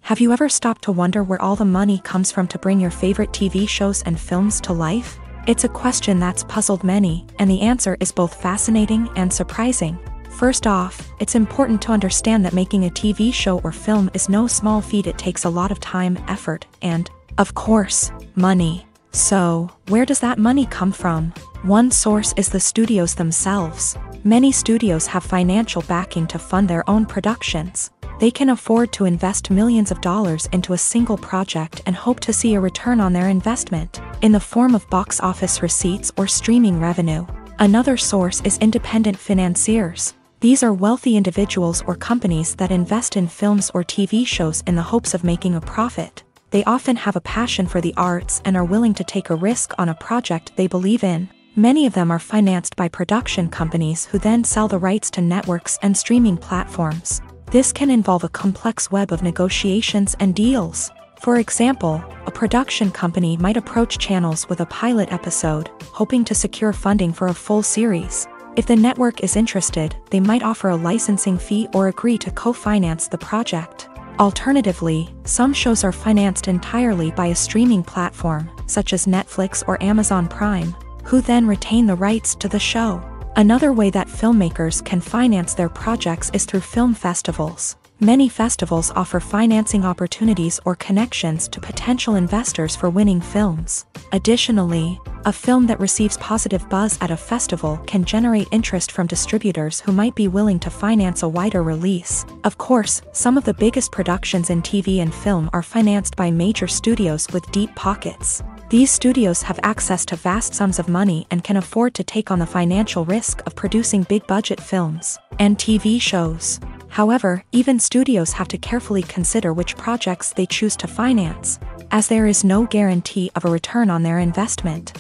Have you ever stopped to wonder where all the money comes from to bring your favorite TV shows and films to life? It's a question that's puzzled many, and the answer is both fascinating and surprising. First off, it's important to understand that making a TV show or film is no small feat. It takes a lot of time, effort, and, of course, money. So, where does that money come from? One source is the studios themselves. Many studios have financial backing to fund their own productions. They can afford to invest millions of dollars into a single project and hope to see a return on their investment, in the form of box office receipts or streaming revenue. Another source is independent financiers. These are wealthy individuals or companies that invest in films or TV shows in the hopes of making a profit. They often have a passion for the arts and are willing to take a risk on a project they believe in. Many of them are financed by production companies who then sell the rights to networks and streaming platforms. This can involve a complex web of negotiations and deals. For example, a production company might approach channels with a pilot episode, hoping to secure funding for a full series. If the network is interested, they might offer a licensing fee or agree to co-finance the project. Alternatively, some shows are financed entirely by a streaming platform, such as Netflix or Amazon Prime, who then retain the rights to the show. Another way that filmmakers can finance their projects is through film festivals. Many festivals offer financing opportunities or connections to potential investors for winning films. Additionally, a film that receives positive buzz at a festival can generate interest from distributors who might be willing to finance a wider release. Of course, some of the biggest productions in TV and film are financed by major studios with deep pockets. These studios have access to vast sums of money and can afford to take on the financial risk of producing big-budget films and TV shows. However, even studios have to carefully consider which projects they choose to finance, as there is no guarantee of a return on their investment.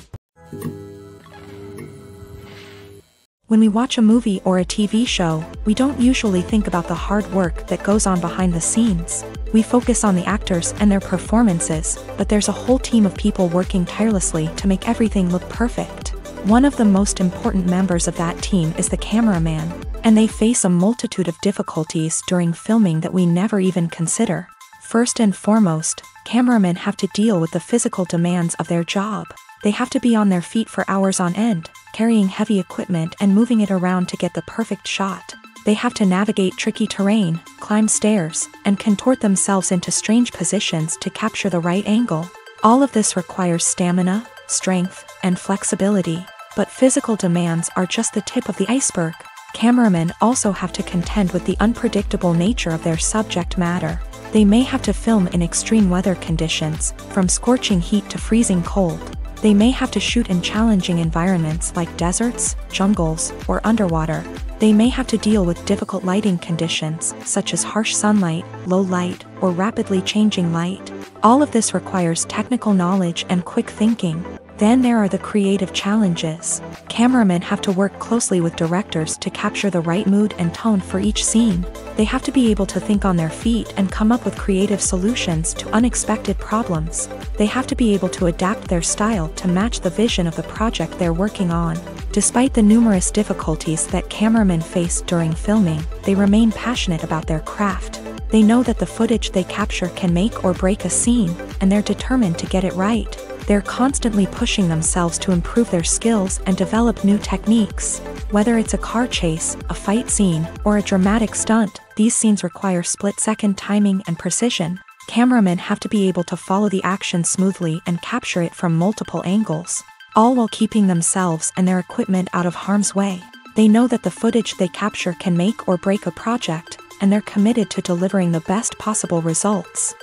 When we watch a movie or a TV show, we don't usually think about the hard work that goes on behind the scenes. We focus on the actors and their performances, but there's a whole team of people working tirelessly to make everything look perfect. One of the most important members of that team is the cameraman, and they face a multitude of difficulties during filming that we never even consider. First and foremost, cameramen have to deal with the physical demands of their job. They have to be on their feet for hours on end, carrying heavy equipment and moving it around to get the perfect shot. They have to navigate tricky terrain, climb stairs, and contort themselves into strange positions to capture the right angle. All of this requires stamina, strength, and flexibility. But physical demands are just the tip of the iceberg. Cameramen also have to contend with the unpredictable nature of their subject matter. They may have to film in extreme weather conditions, from scorching heat to freezing cold. They may have to shoot in challenging environments like deserts, jungles, or underwater. They may have to deal with difficult lighting conditions, such as harsh sunlight, low light, or rapidly changing light. All of this requires technical knowledge and quick thinking. Then there are the creative challenges. Cameramen have to work closely with directors to capture the right mood and tone for each scene. They have to be able to think on their feet and come up with creative solutions to unexpected problems. They have to be able to adapt their style to match the vision of the project they're working on. Despite the numerous difficulties that cameramen face during filming, they remain passionate about their craft. They know that the footage they capture can make or break a scene, and they're determined to get it right. They're constantly pushing themselves to improve their skills and develop new techniques. Whether it's a car chase, a fight scene, or a dramatic stunt, these scenes require split-second timing and precision. Cameramen have to be able to follow the action smoothly and capture it from multiple angles. all while keeping themselves and their equipment out of harm's way. They know that the footage they capture can make or break a project, and they're committed to delivering the best possible results.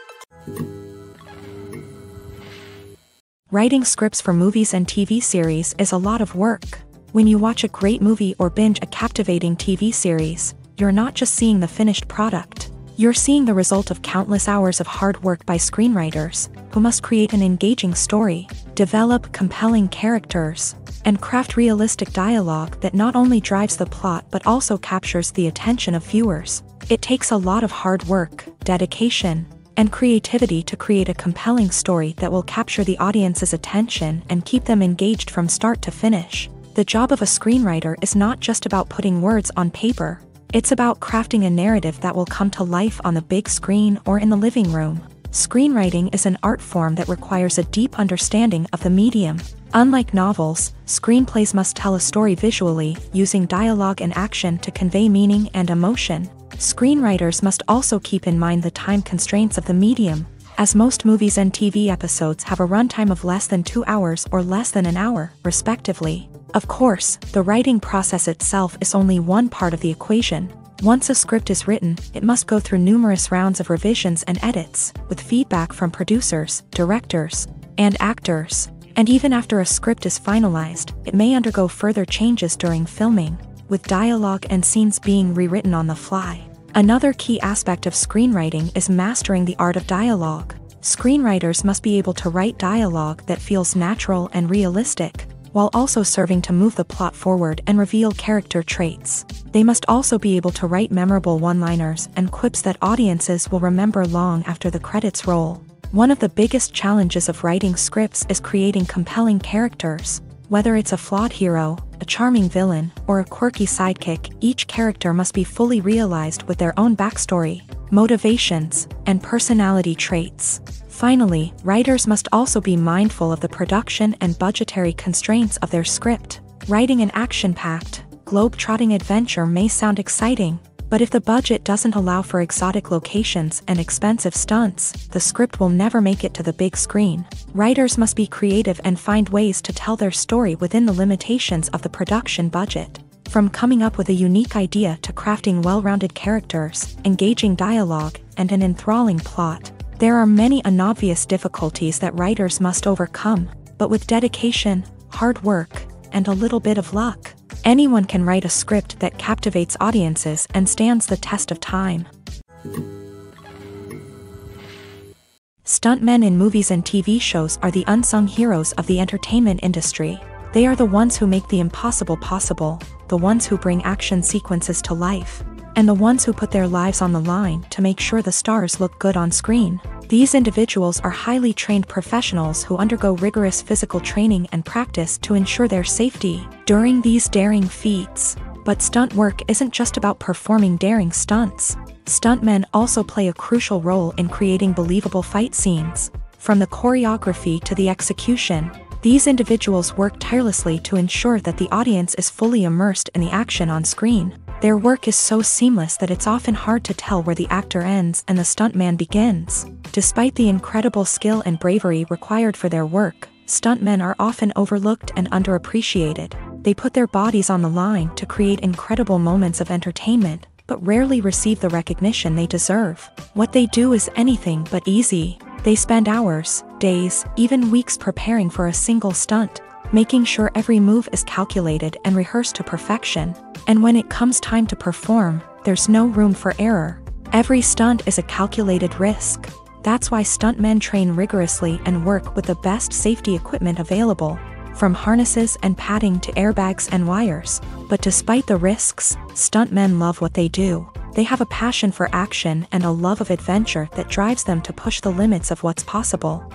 Writing scripts for movies and TV series is a lot of work. When you watch a great movie or binge a captivating TV series, you're not just seeing the finished product. You're seeing the result of countless hours of hard work by screenwriters, who must create an engaging story, develop compelling characters, and craft realistic dialogue that not only drives the plot but also captures the attention of viewers. It takes a lot of hard work, dedication, and creativity to create a compelling story that will capture the audience's attention and keep them engaged from start to finish. The job of a screenwriter is not just about putting words on paper. It's about crafting a narrative that will come to life on the big screen or in the living room. Screenwriting is an art form that requires a deep understanding of the medium. Unlike novels, screenplays must tell a story visually, using dialogue and action to convey meaning and emotion. Screenwriters must also keep in mind the time constraints of the medium, as most movies and TV episodes have a runtime of less than 2 hours or less than an hour, respectively. Of course, the writing process itself is only one part of the equation. Once a script is written, it must go through numerous rounds of revisions and edits, with feedback from producers, directors, and actors. And even after a script is finalized, it may undergo further changes during filming, with dialogue and scenes being rewritten on the fly. Another key aspect of screenwriting is mastering the art of dialogue. Screenwriters must be able to write dialogue that feels natural and realistic, while also serving to move the plot forward and reveal character traits. They must also be able to write memorable one-liners and quips that audiences will remember long after the credits roll. One of the biggest challenges of writing scripts is creating compelling characters. Whether it's a flawed hero, a charming villain, or a quirky sidekick, each character must be fully realized with their own backstory, motivations, and personality traits. Finally, writers must also be mindful of the production and budgetary constraints of their script. Writing an action-packed, globe-trotting adventure may sound exciting, but if the budget doesn't allow for exotic locations and expensive stunts, the script will never make it to the big screen. Writers must be creative and find ways to tell their story within the limitations of the production budget. From coming up with a unique idea to crafting well-rounded characters, engaging dialogue, and an enthralling plot, there are many unobvious difficulties that writers must overcome, but with dedication, hard work, and a little bit of luck, anyone can write a script that captivates audiences and stands the test of time. Stuntmen in movies and TV shows are the unsung heroes of the entertainment industry. They are the ones who make the impossible possible, the ones who bring action sequences to life, and the ones who put their lives on the line to make sure the stars look good on screen. These individuals are highly trained professionals who undergo rigorous physical training and practice to ensure their safety during these daring feats. But stunt work isn't just about performing daring stunts. Stuntmen also play a crucial role in creating believable fight scenes. From the choreography to the execution, these individuals work tirelessly to ensure that the audience is fully immersed in the action on screen. Their work is so seamless that it's often hard to tell where the actor ends and the stuntman begins. Despite the incredible skill and bravery required for their work, stuntmen are often overlooked and underappreciated. They put their bodies on the line to create incredible moments of entertainment, but rarely receive the recognition they deserve. What they do is anything but easy. They spend hours, days, even weeks preparing for a single stunt, making sure every move is calculated and rehearsed to perfection. And when it comes time to perform, there's no room for error. Every stunt is a calculated risk. That's why stuntmen train rigorously and work with the best safety equipment available, from harnesses and padding to airbags and wires. But despite the risks, stuntmen love what they do. They have a passion for action and a love of adventure that drives them to push the limits of what's possible.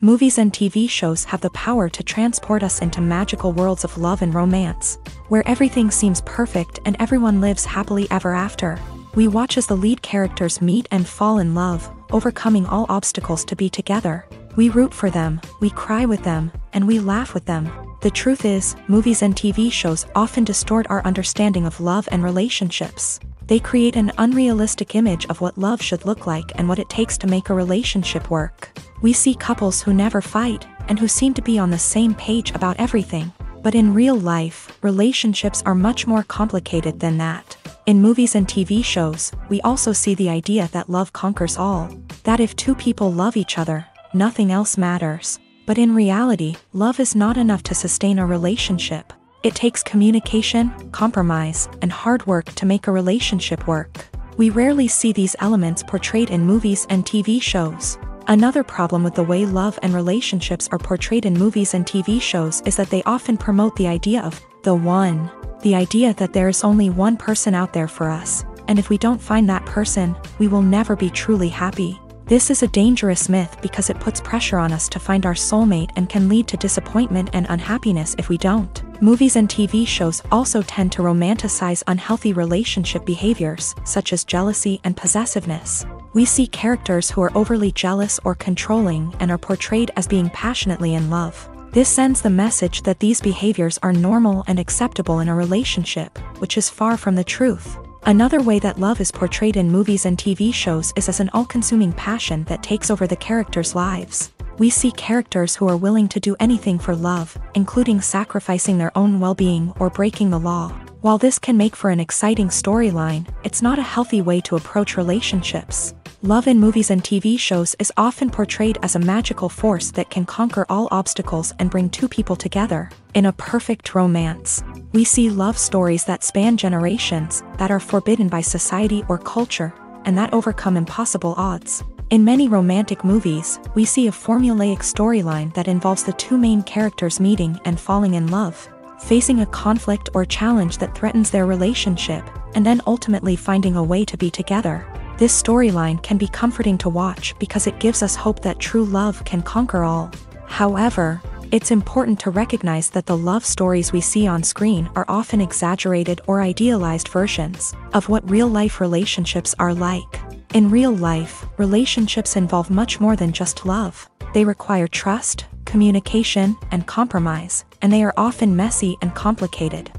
Movies and TV shows have the power to transport us into magical worlds of love and romance, where everything seems perfect and everyone lives happily ever after. We watch as the lead characters meet and fall in love, overcoming all obstacles to be together. We root for them, we cry with them, and we laugh with them. The truth is, movies and TV shows often distort our understanding of love and relationships. They create an unrealistic image of what love should look like and what it takes to make a relationship work. We see couples who never fight, and who seem to be on the same page about everything. But in real life, relationships are much more complicated than that. In movies and TV shows, we also see the idea that love conquers all. That if two people love each other, nothing else matters. But in reality, love is not enough to sustain a relationship. It takes communication, compromise, and hard work to make a relationship work. We rarely see these elements portrayed in movies and TV shows. Another problem with the way love and relationships are portrayed in movies and TV shows is that they often promote the idea of the one. The idea that there is only one person out there for us, and if we don't find that person, we will never be truly happy. This is a dangerous myth because it puts pressure on us to find our soulmate and can lead to disappointment and unhappiness if we don't. Movies and TV shows also tend to romanticize unhealthy relationship behaviors, such as jealousy and possessiveness. We see characters who are overly jealous or controlling and are portrayed as being passionately in love. This sends the message that these behaviors are normal and acceptable in a relationship, which is far from the truth. Another way that love is portrayed in movies and TV shows is as an all-consuming passion that takes over the characters' lives. We see characters who are willing to do anything for love, including sacrificing their own well-being or breaking the law. While this can make for an exciting storyline, it's not a healthy way to approach relationships. Love in movies and TV shows is often portrayed as a magical force that can conquer all obstacles and bring two people together. In a perfect romance, we see love stories that span generations, that are forbidden by society or culture, and that overcome impossible odds. In many romantic movies, we see a formulaic storyline that involves the two main characters meeting and falling in love, facing a conflict or challenge that threatens their relationship, and then ultimately finding a way to be together. This storyline can be comforting to watch because it gives us hope that true love can conquer all. However, it's important to recognize that the love stories we see on screen are often exaggerated or idealized versions of what real-life relationships are like. In real life, relationships involve much more than just love. They require trust, communication, and compromise, and they are often messy and complicated.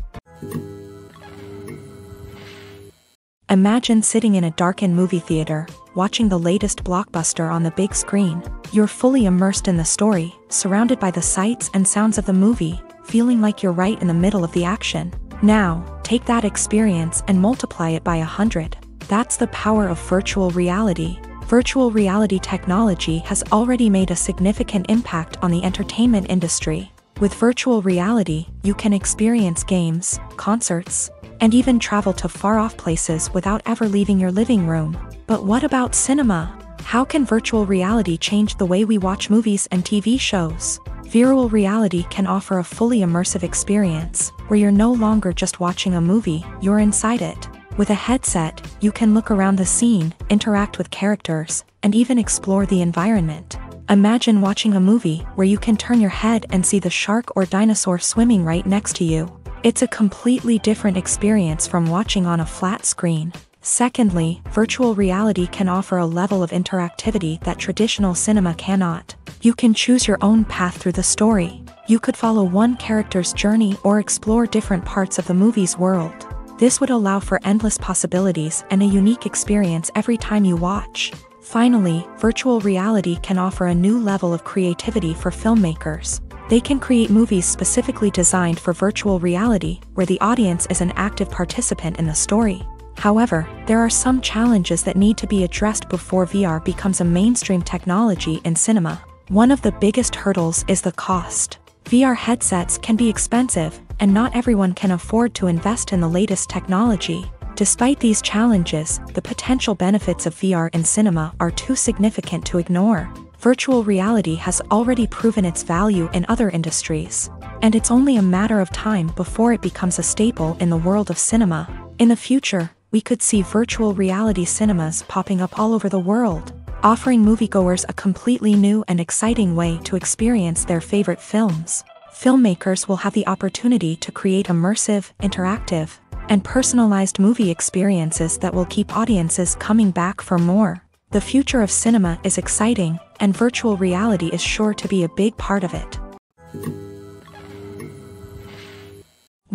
Imagine sitting in a darkened movie theater, watching the latest blockbuster on the big screen. You're fully immersed in the story, surrounded by the sights and sounds of the movie, feeling like you're right in the middle of the action. Now, take that experience and multiply it by 100. That's the power of virtual reality. Virtual reality technology has already made a significant impact on the entertainment industry. With virtual reality, you can experience games, concerts, and even travel to far-off places without ever leaving your living room. But what about cinema? How can virtual reality change the way we watch movies and TV shows? Virtual reality can offer a fully immersive experience, where you're no longer just watching a movie, you're inside it. With a headset, you can look around the scene, interact with characters, and even explore the environment. Imagine watching a movie where you can turn your head and see the shark or dinosaur swimming right next to you. It's a completely different experience from watching on a flat screen. Secondly, virtual reality can offer a level of interactivity that traditional cinema cannot. You can choose your own path through the story. You could follow one character's journey or explore different parts of the movie's world. This would allow for endless possibilities and a unique experience every time you watch. Finally, virtual reality can offer a new level of creativity for filmmakers. They can create movies specifically designed for virtual reality, where the audience is an active participant in the story. However, there are some challenges that need to be addressed before VR becomes a mainstream technology in cinema. One of the biggest hurdles is the cost. VR headsets can be expensive, and not everyone can afford to invest in the latest technology. Despite these challenges, the potential benefits of VR in cinema are too significant to ignore. Virtual reality has already proven its value in other industries, and it's only a matter of time before it becomes a staple in the world of cinema. In the future, we could see virtual reality cinemas popping up all over the world, offering moviegoers a completely new and exciting way to experience their favorite films. Filmmakers will have the opportunity to create immersive, interactive, and personalized movie experiences that will keep audiences coming back for more. The future of cinema is exciting, and virtual reality is sure to be a big part of it.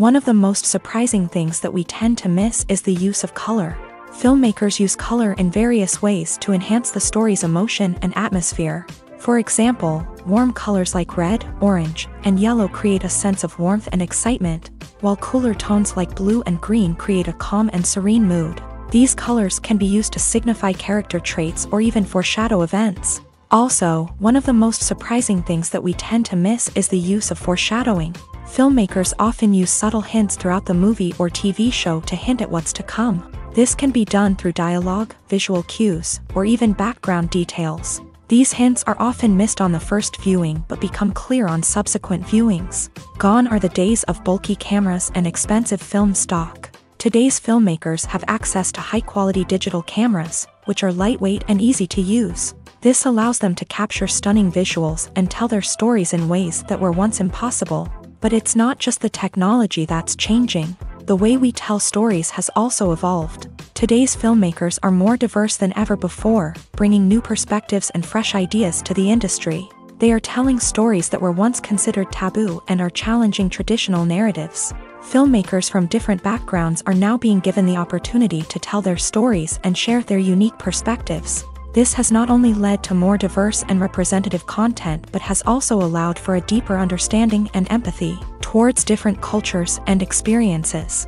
One of the most surprising things that we tend to miss is the use of color. Filmmakers use color in various ways to enhance the story's emotion and atmosphere. For example, warm colors like red, orange, and yellow create a sense of warmth and excitement, while cooler tones like blue and green create a calm and serene mood. These colors can be used to signify character traits or even foreshadow events. Also, one of the most surprising things that we tend to miss is the use of foreshadowing. Filmmakers often use subtle hints throughout the movie or TV show to hint at what's to come. This can be done through dialogue, visual cues, or even background details. These hints are often missed on the first viewing but become clear on subsequent viewings. Gone are the days of bulky cameras and expensive film stock. Today's filmmakers have access to high-quality digital cameras, which are lightweight and easy to use. This allows them to capture stunning visuals and tell their stories in ways that were once impossible. But it's not just the technology that's changing. The way we tell stories has also evolved. Today's filmmakers are more diverse than ever before, bringing new perspectives and fresh ideas to the industry. They are telling stories that were once considered taboo and are challenging traditional narratives. Filmmakers from different backgrounds are now being given the opportunity to tell their stories and share their unique perspectives. This has not only led to more diverse and representative content but has also allowed for a deeper understanding and empathy towards different cultures and experiences.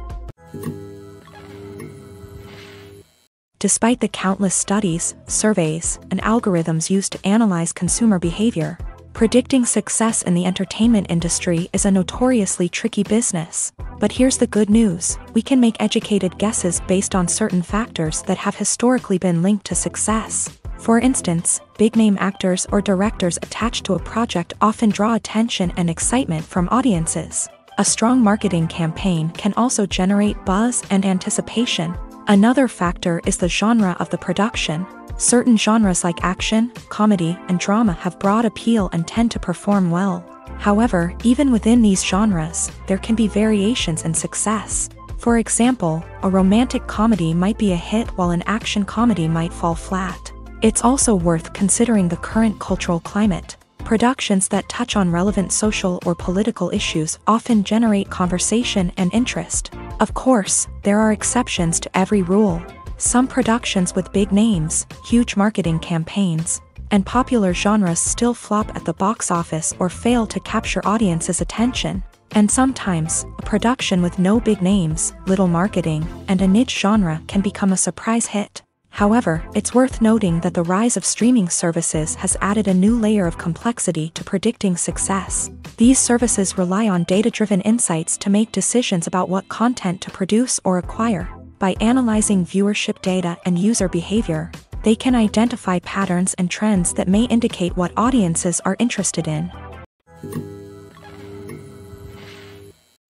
Despite the countless studies, surveys, and algorithms used to analyze consumer behavior, predicting success in the entertainment industry is a notoriously tricky business. But here's the good news: we can make educated guesses based on certain factors that have historically been linked to success. For instance, big-name actors or directors attached to a project often draw attention and excitement from audiences. A strong marketing campaign can also generate buzz and anticipation. Another factor is the genre of the production. Certain genres like action, comedy, and drama have broad appeal and tend to perform well. However, even within these genres, there can be variations in success. For example, a romantic comedy might be a hit while an action comedy might fall flat. It's also worth considering the current cultural climate. Productions that touch on relevant social or political issues often generate conversation and interest. Of course, there are exceptions to every rule. Some productions with big names, huge marketing campaigns, and popular genres still flop at the box office or fail to capture audiences' attention. And sometimes, a production with no big names, little marketing, and a niche genre can become a surprise hit. However, it's worth noting that the rise of streaming services has added a new layer of complexity to predicting success. These services rely on data-driven insights to make decisions about what content to produce or acquire. By analyzing viewership data and user behavior, they can identify patterns and trends that may indicate what audiences are interested in.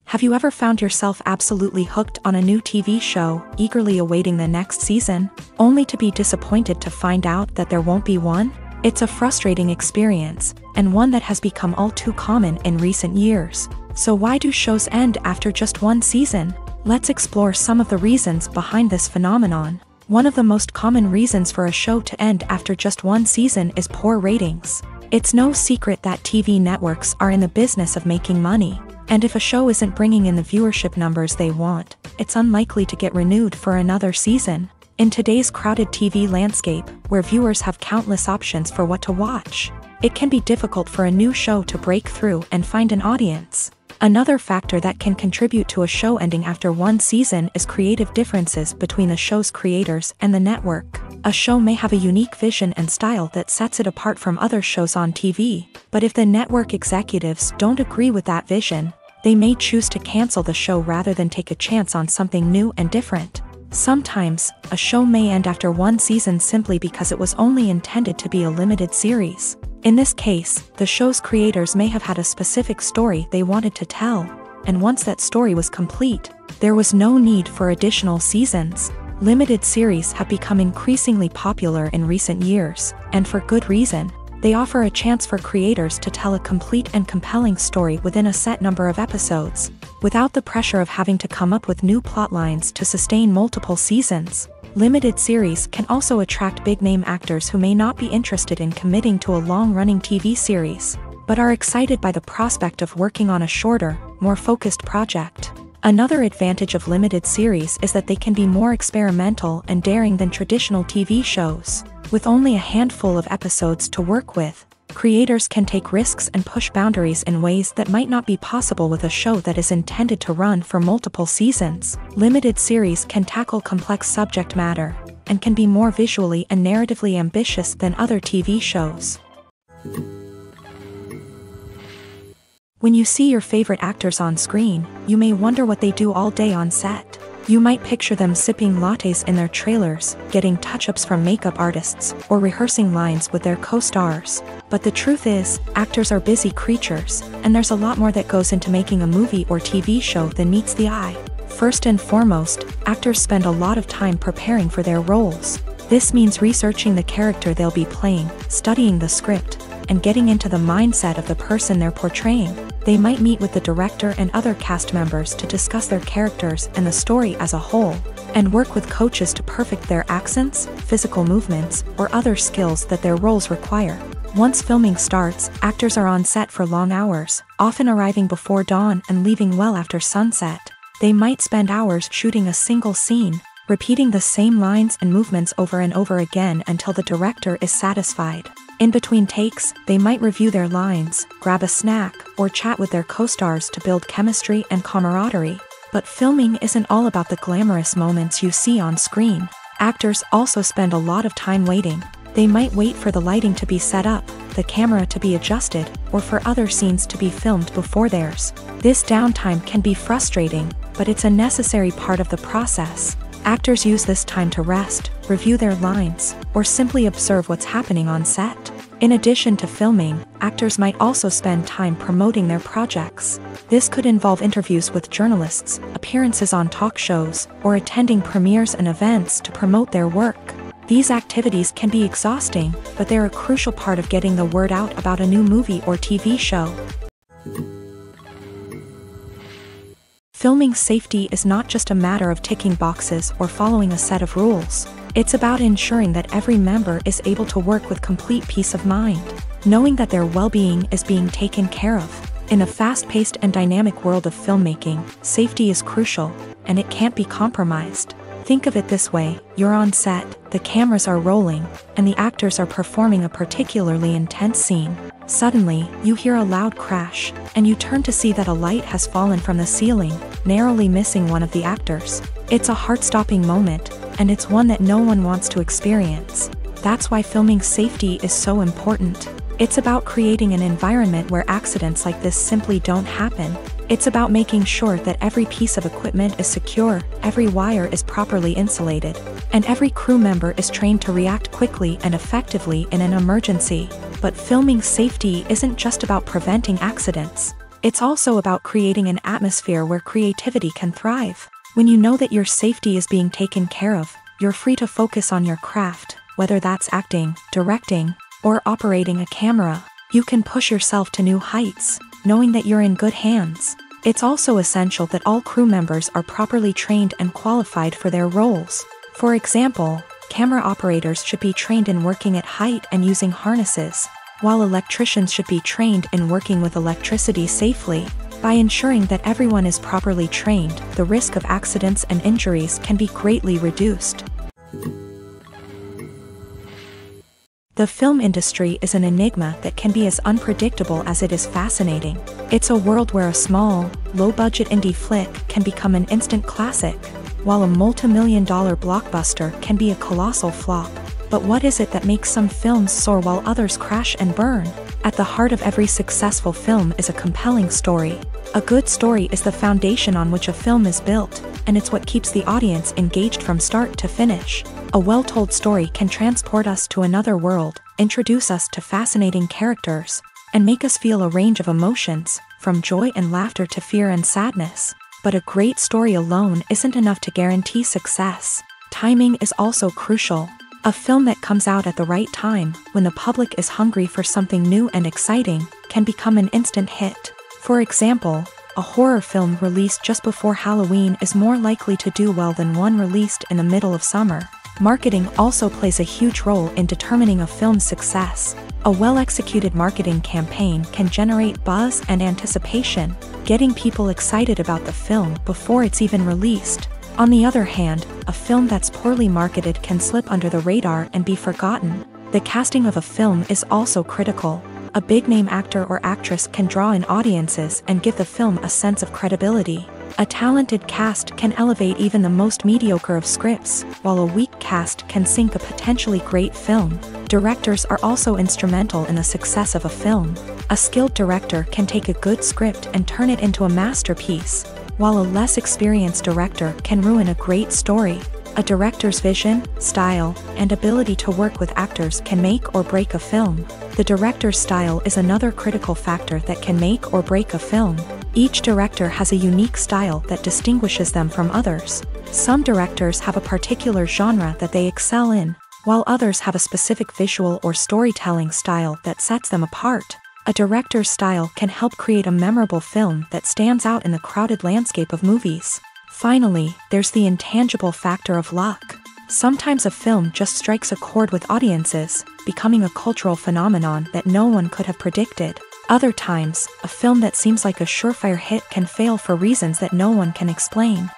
Have you ever found yourself absolutely hooked on a new TV show, eagerly awaiting the next season, only to be disappointed to find out that there won't be one? It's a frustrating experience, and one that has become all too common in recent years. So why do shows end after just one season? Let's explore some of the reasons behind this phenomenon. One of the most common reasons for a show to end after just one season is poor ratings. It's no secret that TV networks are in the business of making money. And if a show isn't bringing in the viewership numbers they want, it's unlikely to get renewed for another season. In today's crowded TV landscape, where viewers have countless options for what to watch, it can be difficult for a new show to break through and find an audience. Another factor that can contribute to a show ending after one season is creative differences between the show's creators and the network. A show may have a unique vision and style that sets it apart from other shows on TV, but if the network executives don't agree with that vision, they may choose to cancel the show rather than take a chance on something new and different. Sometimes, a show may end after one season simply because it was only intended to be a limited series. In this case, the show's creators may have had a specific story they wanted to tell, and once that story was complete, there was no need for additional seasons. Limited series have become increasingly popular in recent years, and for good reason. They offer a chance for creators to tell a complete and compelling story within a set number of episodes, without the pressure of having to come up with new plot lines to sustain multiple seasons. Limited series can also attract big-name actors who may not be interested in committing to a long-running TV series, but are excited by the prospect of working on a shorter, more focused project. Another advantage of limited series is that they can be more experimental and daring than traditional TV shows. With only a handful of episodes to work with, creators can take risks and push boundaries in ways that might not be possible with a show that is intended to run for multiple seasons. Limited series can tackle complex subject matter, and can be more visually and narratively ambitious than other TV shows. When you see your favorite actors on screen, you may wonder what they do all day on set. You might picture them sipping lattes in their trailers, getting touch-ups from makeup artists, or rehearsing lines with their co-stars. But the truth is, actors are busy creatures, and there's a lot more that goes into making a movie or TV show than meets the eye. First and foremost, actors spend a lot of time preparing for their roles. This means researching the character they'll be playing, studying the script, and getting into the mindset of the person they're portraying. They might meet with the director and other cast members to discuss their characters and the story as a whole, and work with coaches to perfect their accents, physical movements, or other skills that their roles require. Once filming starts, actors are on set for long hours, often arriving before dawn and leaving well after sunset. They might spend hours shooting a single scene, repeating the same lines and movements over and over again until the director is satisfied. In between takes, they might review their lines, grab a snack, or chat with their co-stars to build chemistry and camaraderie. But filming isn't all about the glamorous moments you see on screen. Actors also spend a lot of time waiting. They might wait for the lighting to be set up, the camera to be adjusted, or for other scenes to be filmed before theirs. This downtime can be frustrating, but it's a necessary part of the process. Actors use this time to rest, review their lines, or simply observe what's happening on set. In addition to filming, actors might also spend time promoting their projects. This could involve interviews with journalists, appearances on talk shows, or attending premieres and events to promote their work. These activities can be exhausting, but they're a crucial part of getting the word out about a new movie or TV show. Filming safety is not just a matter of ticking boxes or following a set of rules. It's about ensuring that every member is able to work with complete peace of mind, knowing that their well-being is being taken care of. In a fast-paced and dynamic world of filmmaking, safety is crucial, and it can't be compromised. Think of it this way: you're on set, the cameras are rolling, and the actors are performing a particularly intense scene. Suddenly, you hear a loud crash, and you turn to see that a light has fallen from the ceiling, narrowly missing one of the actors. It's a heart-stopping moment, and it's one that no one wants to experience. That's why filming safety is so important. It's about creating an environment where accidents like this simply don't happen. It's about making sure that every piece of equipment is secure, every wire is properly insulated, and every crew member is trained to react quickly and effectively in an emergency. But filming safety isn't just about preventing accidents. It's also about creating an atmosphere where creativity can thrive. When you know that your safety is being taken care of, you're free to focus on your craft, whether that's acting, directing, or operating a camera. You can push yourself to new heights, knowing that you're in good hands. It's also essential that all crew members are properly trained and qualified for their roles. For example, camera operators should be trained in working at height and using harnesses, while electricians should be trained in working with electricity safely. By ensuring that everyone is properly trained, the risk of accidents and injuries can be greatly reduced. The film industry is an enigma that can be as unpredictable as it is fascinating. It's a world where a small, low-budget indie flick can become an instant classic, while a multi-million-dollar blockbuster can be a colossal flop. But what is it that makes some films soar while others crash and burn? At the heart of every successful film is a compelling story. A good story is the foundation on which a film is built, and it's what keeps the audience engaged from start to finish. A well-told story can transport us to another world, introduce us to fascinating characters, and make us feel a range of emotions, from joy and laughter to fear and sadness. But a great story alone isn't enough to guarantee success. Timing is also crucial. A film that comes out at the right time, when the public is hungry for something new and exciting, can become an instant hit. For example, a horror film released just before Halloween is more likely to do well than one released in the middle of summer. Marketing also plays a huge role in determining a film's success. A well-executed marketing campaign can generate buzz and anticipation, getting people excited about the film before it's even released. On the other hand, a film that's poorly marketed can slip under the radar and be forgotten. The casting of a film is also critical. A big-name actor or actress can draw in audiences and give the film a sense of credibility. A talented cast can elevate even the most mediocre of scripts, while a weak cast can sink a potentially great film. Directors are also instrumental in the success of a film. A skilled director can take a good script and turn it into a masterpiece, while a less experienced director can ruin a great story. A director's vision, style, and ability to work with actors can make or break a film. The director's style is another critical factor that can make or break a film. Each director has a unique style that distinguishes them from others. Some directors have a particular genre that they excel in, while others have a specific visual or storytelling style that sets them apart. A director's style can help create a memorable film that stands out in the crowded landscape of movies. Finally, there's the intangible factor of luck. Sometimes a film just strikes a chord with audiences, becoming a cultural phenomenon that no one could have predicted. Other times, a film that seems like a surefire hit can fail for reasons that no one can explain.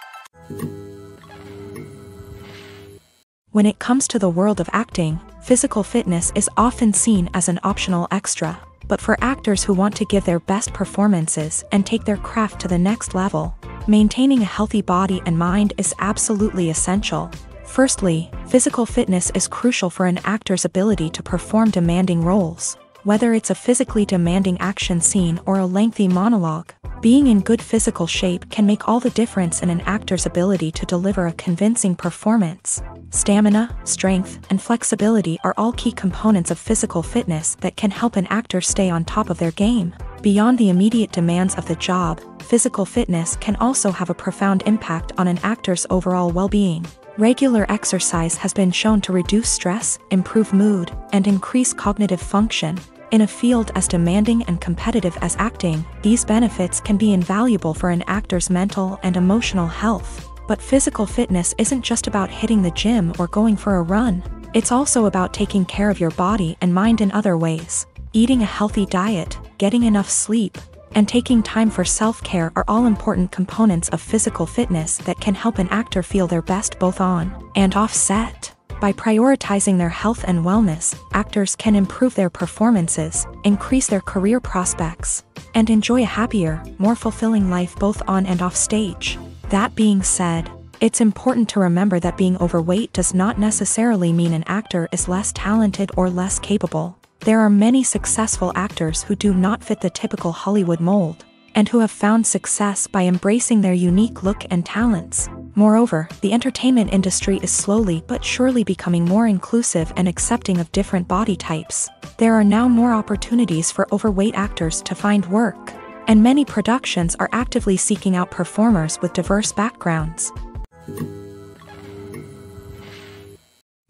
When it comes to the world of acting, physical fitness is often seen as an optional extra. But for actors who want to give their best performances and take their craft to the next level, maintaining a healthy body and mind is absolutely essential. Firstly, physical fitness is crucial for an actor's ability to perform demanding roles. Whether it's a physically demanding action scene or a lengthy monologue, being in good physical shape can make all the difference in an actor's ability to deliver a convincing performance. Stamina, strength, and flexibility are all key components of physical fitness that can help an actor stay on top of their game. Beyond the immediate demands of the job, physical fitness can also have a profound impact on an actor's overall well-being. Regular exercise has been shown to reduce stress, improve mood, and increase cognitive function. In a field as demanding and competitive as acting, these benefits can be invaluable for an actor's mental and emotional health. But physical fitness isn't just about hitting the gym or going for a run. It's also about taking care of your body and mind in other ways. Eating a healthy diet, getting enough sleep, and taking time for self-care are all important components of physical fitness that can help an actor feel their best both on and off set. By prioritizing their health and wellness, actors can improve their performances, increase their career prospects, and enjoy a happier, more fulfilling life both on and off stage. That being said, it's important to remember that being overweight does not necessarily mean an actor is less talented or less capable. There are many successful actors who do not fit the typical Hollywood mold, and who have found success by embracing their unique look and talents. Moreover, the entertainment industry is slowly but surely becoming more inclusive and accepting of different body types. There are now more opportunities for overweight actors to find work, and many productions are actively seeking out performers with diverse backgrounds.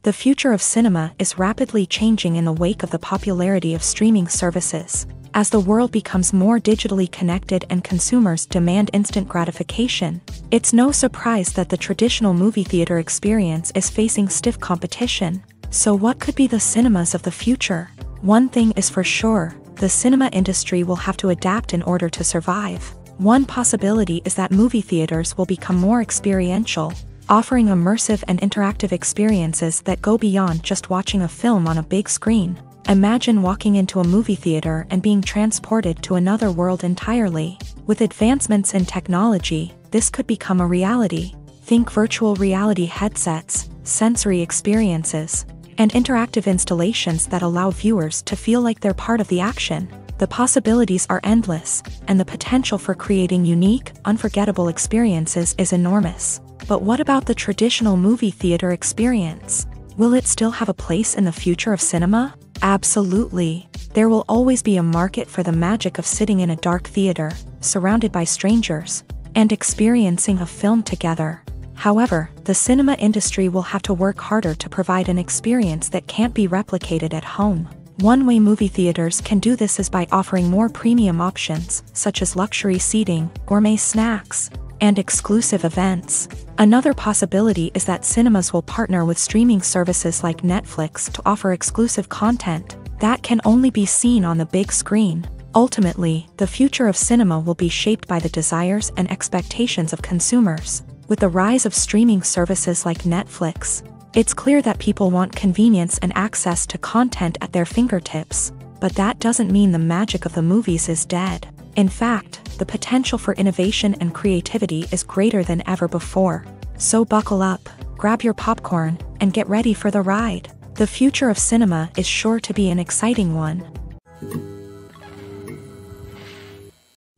The future of cinema is rapidly changing in the wake of the popularity of streaming services. As the world becomes more digitally connected and consumers demand instant gratification, it's no surprise that the traditional movie theater experience is facing stiff competition. So what could be the cinemas of the future? One thing is for sure, the cinema industry will have to adapt in order to survive. One possibility is that movie theaters will become more experiential, offering immersive and interactive experiences that go beyond just watching a film on a big screen. Imagine walking into a movie theater and being transported to another world entirely. With advancements in technology, this could become a reality. Think virtual reality headsets, sensory experiences, and interactive installations that allow viewers to feel like they're part of the action. The possibilities are endless, and the potential for creating unique, unforgettable experiences is enormous. But what about the traditional movie theater experience? Will it still have a place in the future of cinema? Absolutely. There will always be a market for the magic of sitting in a dark theater, surrounded by strangers, and experiencing a film together. However, the cinema industry will have to work harder to provide an experience that can't be replicated at home. One way movie theaters can do this is by offering more premium options, such as luxury seating, gourmet snacks, and exclusive events. Another possibility is that cinemas will partner with streaming services like Netflix to offer exclusive content that can only be seen on the big screen. Ultimately, the future of cinema will be shaped by the desires and expectations of consumers. With the rise of streaming services like Netflix, it's clear that people want convenience and access to content at their fingertips. But that doesn't mean the magic of the movies is dead. In fact, the potential for innovation and creativity is greater than ever before. So buckle up, grab your popcorn, and get ready for the ride. The future of cinema is sure to be an exciting one.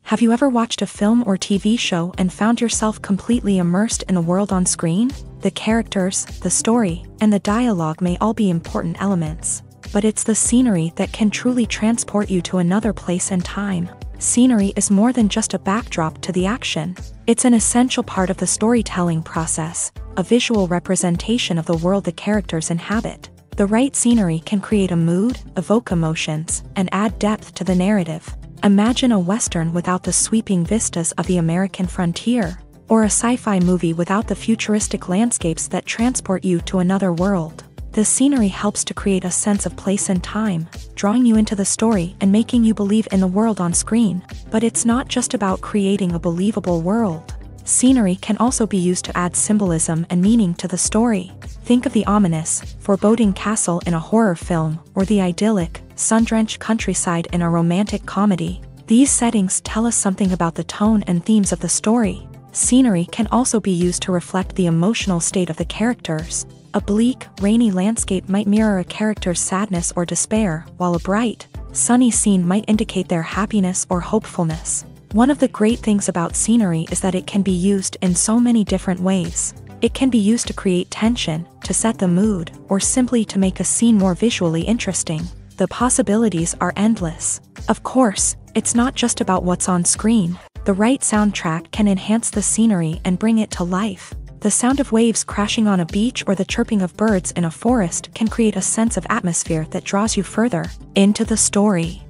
Have you ever watched a film or TV show and found yourself completely immersed in the world on screen? The characters, the story, and the dialogue may all be important elements, but it's the scenery that can truly transport you to another place and time. Scenery is more than just a backdrop to the action. It's an essential part of the storytelling process, a visual representation of the world the characters inhabit. The right scenery can create a mood, evoke emotions, and add depth to the narrative. Imagine a Western without the sweeping vistas of the American frontier, or a sci-fi movie without the futuristic landscapes that transport you to another world. The scenery helps to create a sense of place and time, drawing you into the story and making you believe in the world on screen. But it's not just about creating a believable world. Scenery can also be used to add symbolism and meaning to the story. Think of the ominous, foreboding castle in a horror film, or the idyllic, sun-drenched countryside in a romantic comedy. These settings tell us something about the tone and themes of the story. Scenery can also be used to reflect the emotional state of the characters. A bleak, rainy landscape might mirror a character's sadness or despair, while a bright, sunny scene might indicate their happiness or hopefulness. One of the great things about scenery is that it can be used in so many different ways. It can be used to create tension, to set the mood, or simply to make a scene more visually interesting. The possibilities are endless. Of course, it's not just about what's on screen. The right soundtrack can enhance the scenery and bring it to life. The sound of waves crashing on a beach or the chirping of birds in a forest can create a sense of atmosphere that draws you further into the story.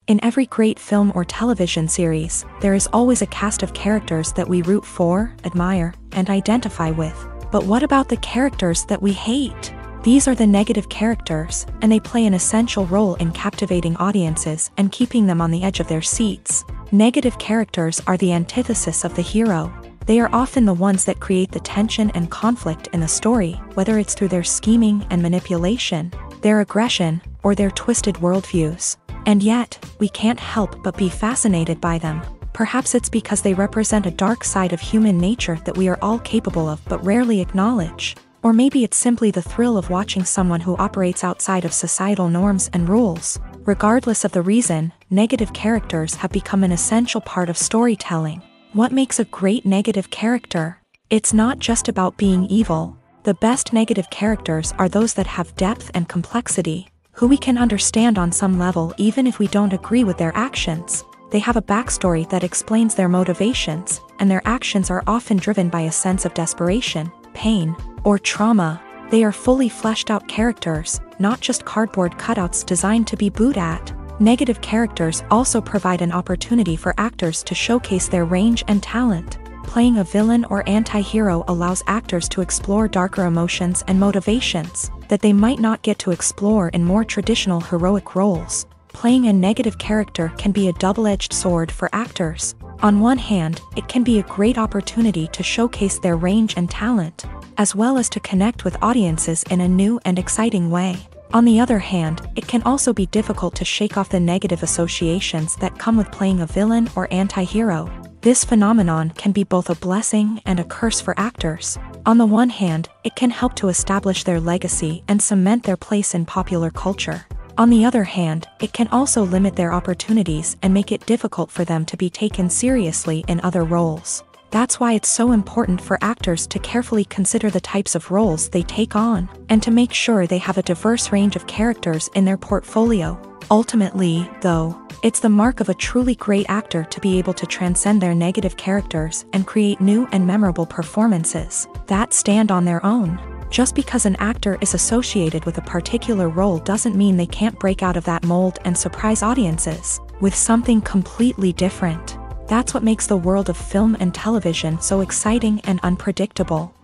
In every great film or television series, there is always a cast of characters that we root for, admire, and identify with. But what about the characters that we hate? These are the negative characters, and they play an essential role in captivating audiences and keeping them on the edge of their seats. Negative characters are the antithesis of the hero. They are often the ones that create the tension and conflict in the story, whether it's through their scheming and manipulation, their aggression, or their twisted worldviews. And yet, we can't help but be fascinated by them. Perhaps it's because they represent a dark side of human nature that we are all capable of but rarely acknowledge. Or maybe it's simply the thrill of watching someone who operates outside of societal norms and rules. Regardless of the reason, negative characters have become an essential part of storytelling. What makes a great negative character? It's not just about being evil. The best negative characters are those that have depth and complexity, who we can understand on some level even if we don't agree with their actions. They have a backstory that explains their motivations, and their actions are often driven by a sense of desperation, pain, or trauma. They are fully fleshed out characters, not just cardboard cutouts designed to be booed at. Negative characters also provide an opportunity for actors to showcase their range and talent. Playing a villain or anti-hero allows actors to explore darker emotions and motivations that they might not get to explore in more traditional heroic roles. Playing a negative character can be a double-edged sword for actors. On one hand, it can be a great opportunity to showcase their range and talent, as well as to connect with audiences in a new and exciting way. On the other hand, it can also be difficult to shake off the negative associations that come with playing a villain or anti-hero. This phenomenon can be both a blessing and a curse for actors. On the one hand, it can help to establish their legacy and cement their place in popular culture. On the other hand, it can also limit their opportunities and make it difficult for them to be taken seriously in other roles. That's why it's so important for actors to carefully consider the types of roles they take on, and to make sure they have a diverse range of characters in their portfolio. Ultimately, though, it's the mark of a truly great actor to be able to transcend their negative characters and create new and memorable performances that stand on their own. Just because an actor is associated with a particular role doesn't mean they can't break out of that mold and surprise audiences with something completely different. That's what makes the world of film and television so exciting and unpredictable.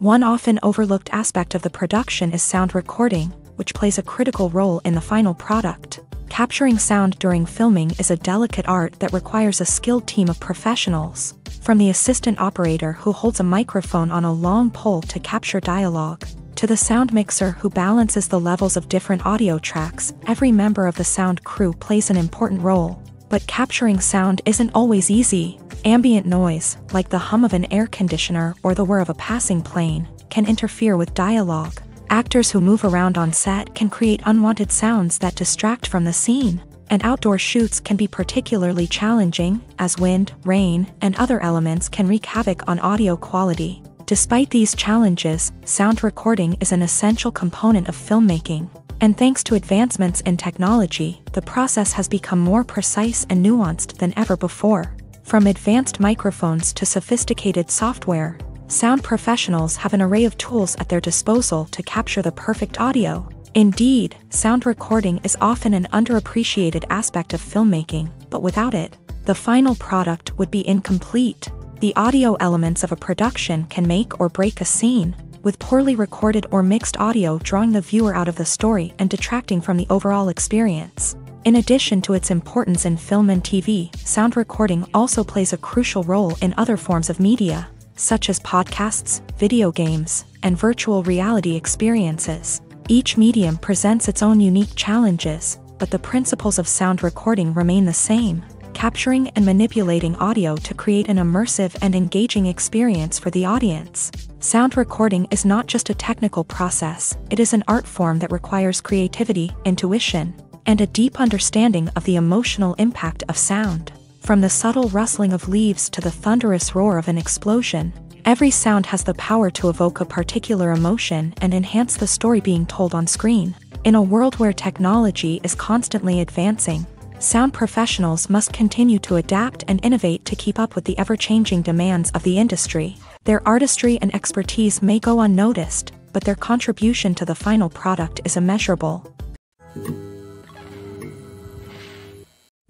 One often overlooked aspect of the production is sound recording, which plays a critical role in the final product. Capturing sound during filming is a delicate art that requires a skilled team of professionals. From the assistant operator who holds a microphone on a long pole to capture dialogue, to the sound mixer who balances the levels of different audio tracks, every member of the sound crew plays an important role. But capturing sound isn't always easy. Ambient noise, like the hum of an air conditioner or the whir of a passing plane, can interfere with dialogue. Actors who move around on set can create unwanted sounds that distract from the scene. And outdoor shoots can be particularly challenging, as wind, rain, and other elements can wreak havoc on audio quality. Despite these challenges, sound recording is an essential component of filmmaking. And thanks to advancements in technology, the process has become more precise and nuanced than ever before. From advanced microphones to sophisticated software, sound professionals have an array of tools at their disposal to capture the perfect audio. Indeed, sound recording is often an underappreciated aspect of filmmaking, but without it, the final product would be incomplete. The audio elements of a production can make or break a scene, with poorly recorded or mixed audio drawing the viewer out of the story and detracting from the overall experience. In addition to its importance in film and TV, sound recording also plays a crucial role in other forms of media, such as podcasts, video games, and virtual reality experiences. Each medium presents its own unique challenges, but the principles of sound recording remain the same: capturing and manipulating audio to create an immersive and engaging experience for the audience. Sound recording is not just a technical process, it is an art form that requires creativity, intuition, and a deep understanding of the emotional impact of sound. From the subtle rustling of leaves to the thunderous roar of an explosion, every sound has the power to evoke a particular emotion and enhance the story being told on screen. In a world where technology is constantly advancing, sound professionals must continue to adapt and innovate to keep up with the ever-changing demands of the industry. Their artistry and expertise may go unnoticed, but their contribution to the final product is immeasurable.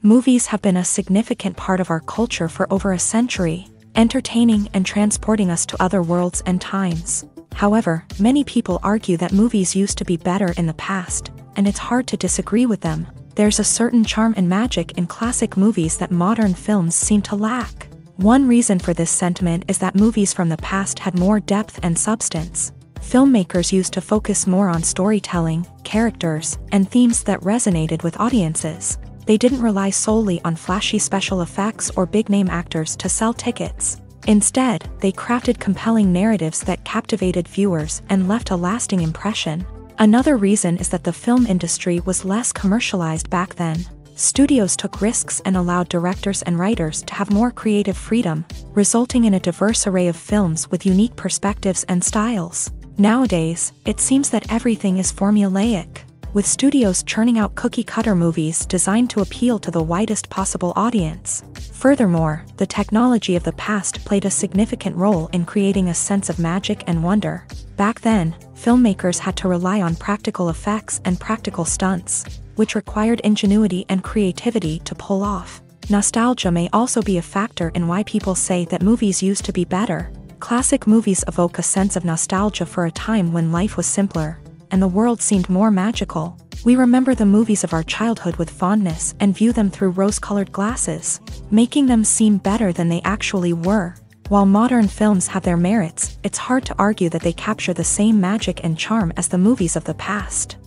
Movies have been a significant part of our culture for over a century, entertaining and transporting us to other worlds and times. However, many people argue that movies used to be better in the past, and it's hard to disagree with them. There's a certain charm and magic in classic movies that modern films seem to lack. One reason for this sentiment is that movies from the past had more depth and substance. Filmmakers used to focus more on storytelling, characters, and themes that resonated with audiences. They didn't rely solely on flashy special effects or big-name actors to sell tickets. Instead, they crafted compelling narratives that captivated viewers and left a lasting impression. Another reason is that the film industry was less commercialized back then. Studios took risks and allowed directors and writers to have more creative freedom, resulting in a diverse array of films with unique perspectives and styles. Nowadays, it seems that everything is formulaic, with studios churning out cookie-cutter movies designed to appeal to the widest possible audience. Furthermore, the technology of the past played a significant role in creating a sense of magic and wonder. Back then, filmmakers had to rely on practical effects and practical stunts, which required ingenuity and creativity to pull off. Nostalgia may also be a factor in why people say that movies used to be better. Classic movies evoke a sense of nostalgia for a time when life was simpler, and the world seemed more magical. We remember the movies of our childhood with fondness and view them through rose-colored glasses, making them seem better than they actually were. While modern films have their merits, it's hard to argue that they capture the same magic and charm as the movies of the past.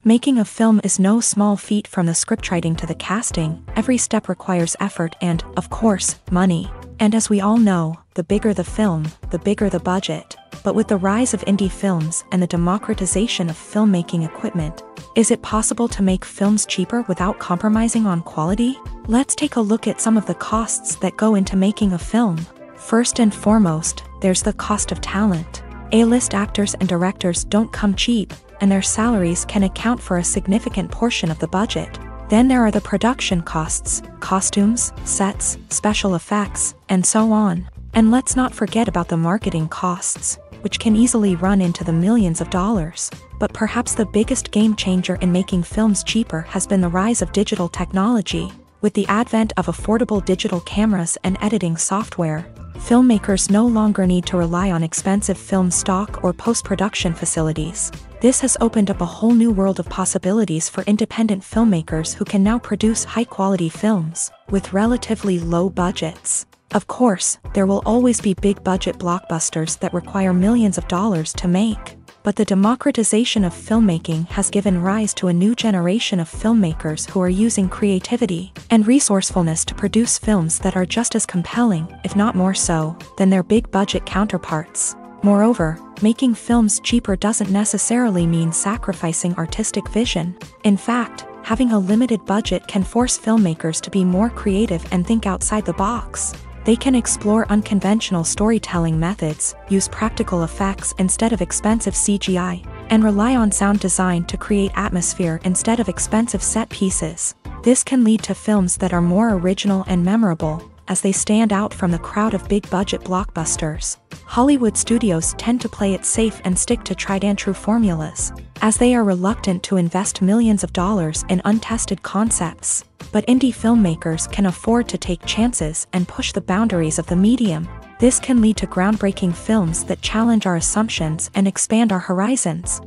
Making a film is no small feat. From the scriptwriting to the casting, every step requires effort and, of course, money. And as we all know, the bigger the film, the bigger the budget. But with the rise of indie films and the democratization of filmmaking equipment, is it possible to make films cheaper without compromising on quality? Let's take a look at some of the costs that go into making a film. First and foremost, there's the cost of talent. A-list actors and directors don't come cheap, and their salaries can account for a significant portion of the budget. Then there are the production costs, costumes, sets, special effects, and so on. And let's not forget about the marketing costs, which can easily run into the millions of dollars. But perhaps the biggest game changer in making films cheaper has been the rise of digital technology. With the advent of affordable digital cameras and editing software, filmmakers no longer need to rely on expensive film stock or post-production facilities. This has opened up a whole new world of possibilities for independent filmmakers who can now produce high-quality films with relatively low budgets. Of course, there will always be big-budget blockbusters that require millions of dollars to make. But the democratization of filmmaking has given rise to a new generation of filmmakers who are using creativity and resourcefulness to produce films that are just as compelling, if not more so, than their big-budget counterparts. Moreover, making films cheaper doesn't necessarily mean sacrificing artistic vision. In fact, having a limited budget can force filmmakers to be more creative and think outside the box. They can explore unconventional storytelling methods, use practical effects instead of expensive CGI, and rely on sound design to create atmosphere instead of expensive set pieces. This can lead to films that are more original and memorable, as they stand out from the crowd of big-budget blockbusters. Hollywood studios tend to play it safe and stick to tried-and-true formulas, as they are reluctant to invest millions of dollars in untested concepts. But indie filmmakers can afford to take chances and push the boundaries of the medium. This can lead to groundbreaking films that challenge our assumptions and expand our horizons.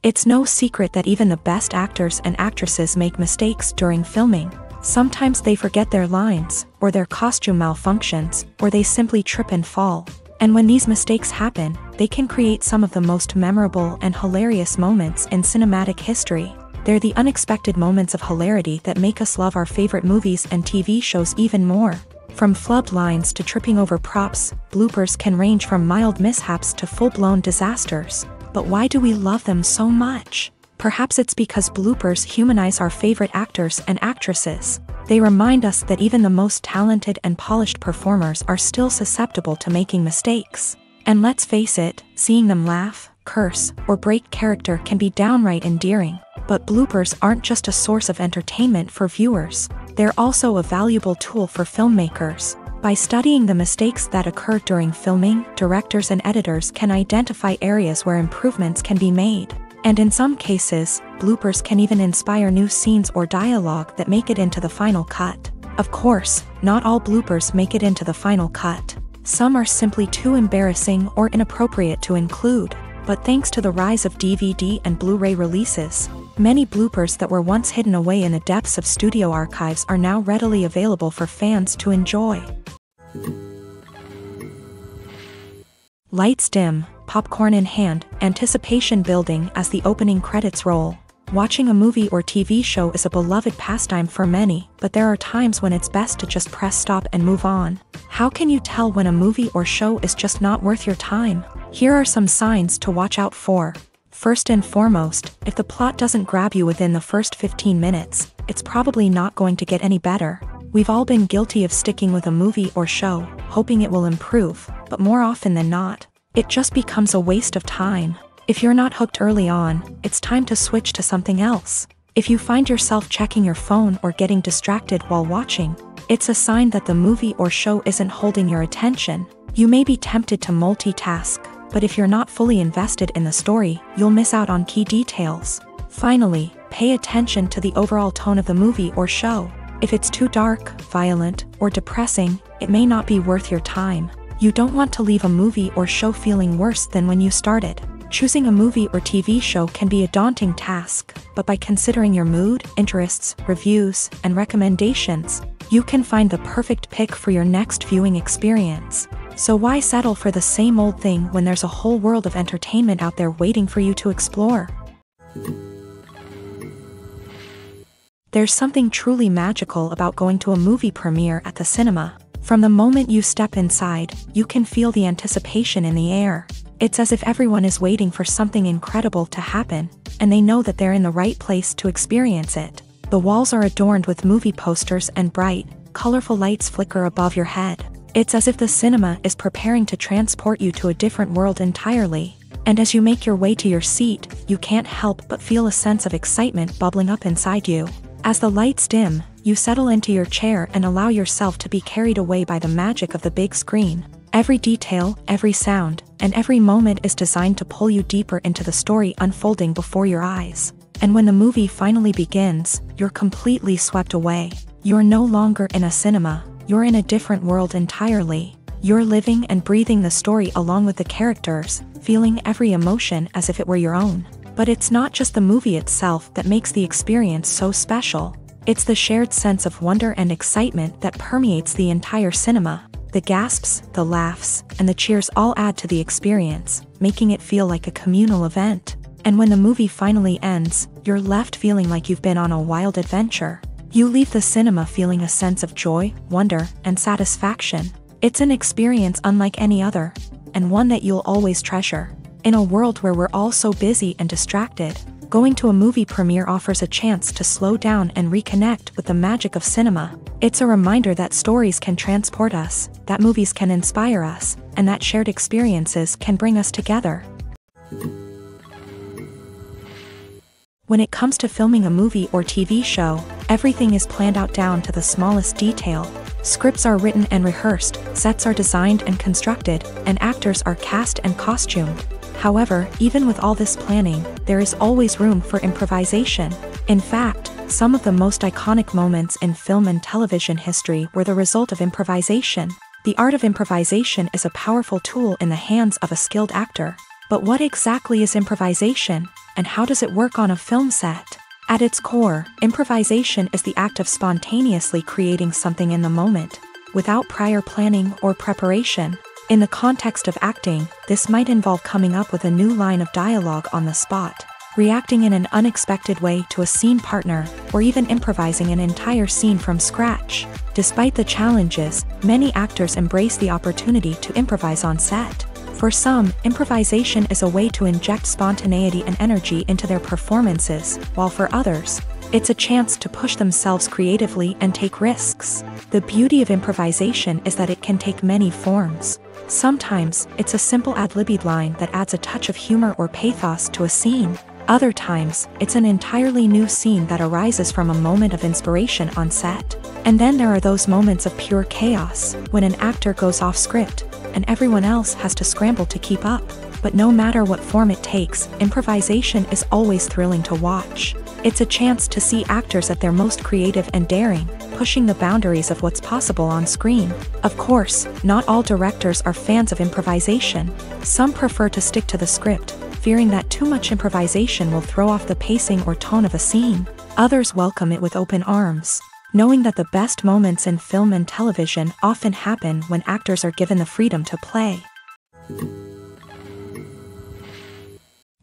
It's no secret that even the best actors and actresses make mistakes during filming. Sometimes they forget their lines, or their costume malfunctions, or they simply trip and fall. And when these mistakes happen, they can create some of the most memorable and hilarious moments in cinematic history. They're the unexpected moments of hilarity that make us love our favorite movies and TV shows even more. From flubbed lines to tripping over props, bloopers can range from mild mishaps to full-blown disasters. But why do we love them so much? Perhaps it's because bloopers humanize our favorite actors and actresses. They remind us that even the most talented and polished performers are still susceptible to making mistakes. And let's face it, seeing them laugh, curse, or break character can be downright endearing. But bloopers aren't just a source of entertainment for viewers. They're also a valuable tool for filmmakers. By studying the mistakes that occur during filming, directors and editors can identify areas where improvements can be made. And in some cases, bloopers can even inspire new scenes or dialogue that make it into the final cut. Of course, not all bloopers make it into the final cut. Some are simply too embarrassing or inappropriate to include. But thanks to the rise of DVD and Blu-ray releases, many bloopers that were once hidden away in the depths of studio archives are now readily available for fans to enjoy. Lights dim, popcorn in hand, anticipation building as the opening credits roll. Watching a movie or TV show is a beloved pastime for many, but there are times when it's best to just press stop and move on. How can you tell when a movie or show is just not worth your time? Here are some signs to watch out for. First and foremost, if the plot doesn't grab you within the first 15 minutes, it's probably not going to get any better. We've all been guilty of sticking with a movie or show, hoping it will improve, but more often than not, it just becomes a waste of time. If you're not hooked early on, it's time to switch to something else. If you find yourself checking your phone or getting distracted while watching, it's a sign that the movie or show isn't holding your attention. You may be tempted to multitask, but if you're not fully invested in the story, you'll miss out on key details. Finally, pay attention to the overall tone of the movie or show. If it's too dark, violent, or depressing, it may not be worth your time. You don't want to leave a movie or show feeling worse than when you started. Choosing a movie or TV show can be a daunting task, but by considering your mood, interests, reviews, and recommendations, you can find the perfect pick for your next viewing experience. So why settle for the same old thing when there's a whole world of entertainment out there waiting for you to explore? There's something truly magical about going to a movie premiere at the cinema. From the moment you step inside, you can feel the anticipation in the air. It's as if everyone is waiting for something incredible to happen, and they know that they're in the right place to experience it. The walls are adorned with movie posters and bright, colorful lights flicker above your head. It's as if the cinema is preparing to transport you to a different world entirely. And as you make your way to your seat, you can't help but feel a sense of excitement bubbling up inside you. As the lights dim, you settle into your chair and allow yourself to be carried away by the magic of the big screen. Every detail, every sound, and every moment is designed to pull you deeper into the story unfolding before your eyes. And when the movie finally begins, you're completely swept away. You're no longer in a cinema, you're in a different world entirely. You're living and breathing the story along with the characters, feeling every emotion as if it were your own. But it's not just the movie itself that makes the experience so special. It's the shared sense of wonder and excitement that permeates the entire cinema. The gasps, the laughs, and the cheers all add to the experience, making it feel like a communal event. And when the movie finally ends, you're left feeling like you've been on a wild adventure. You leave the cinema feeling a sense of joy, wonder, and satisfaction. It's an experience unlike any other, and one that you'll always treasure. In a world where we're all so busy and distracted, going to a movie premiere offers a chance to slow down and reconnect with the magic of cinema. It's a reminder that stories can transport us, that movies can inspire us, and that shared experiences can bring us together. When it comes to filming a movie or TV show, everything is planned out down to the smallest detail. Scripts are written and rehearsed, sets are designed and constructed, and actors are cast and costumed. However, even with all this planning, there is always room for improvisation. In fact, some of the most iconic moments in film and television history were the result of improvisation. The art of improvisation is a powerful tool in the hands of a skilled actor. But what exactly is improvisation, and how does it work on a film set? At its core, improvisation is the act of spontaneously creating something in the moment, without prior planning or preparation. In the context of acting, this might involve coming up with a new line of dialogue on the spot, reacting in an unexpected way to a scene partner, or even improvising an entire scene from scratch. Despite the challenges, many actors embrace the opportunity to improvise on set. For some, improvisation is a way to inject spontaneity and energy into their performances, while for others, it's a chance to push themselves creatively and take risks. The beauty of improvisation is that it can take many forms. Sometimes, it's a simple ad-libbed line that adds a touch of humor or pathos to a scene. Other times, it's an entirely new scene that arises from a moment of inspiration on set. And then there are those moments of pure chaos, when an actor goes off script, and everyone else has to scramble to keep up. But no matter what form it takes, improvisation is always thrilling to watch. It's a chance to see actors at their most creative and daring, pushing the boundaries of what's possible on screen. Of course, not all directors are fans of improvisation. Some prefer to stick to the script, fearing that too much improvisation will throw off the pacing or tone of a scene. Others welcome it with open arms, knowing that the best moments in film and television often happen when actors are given the freedom to play.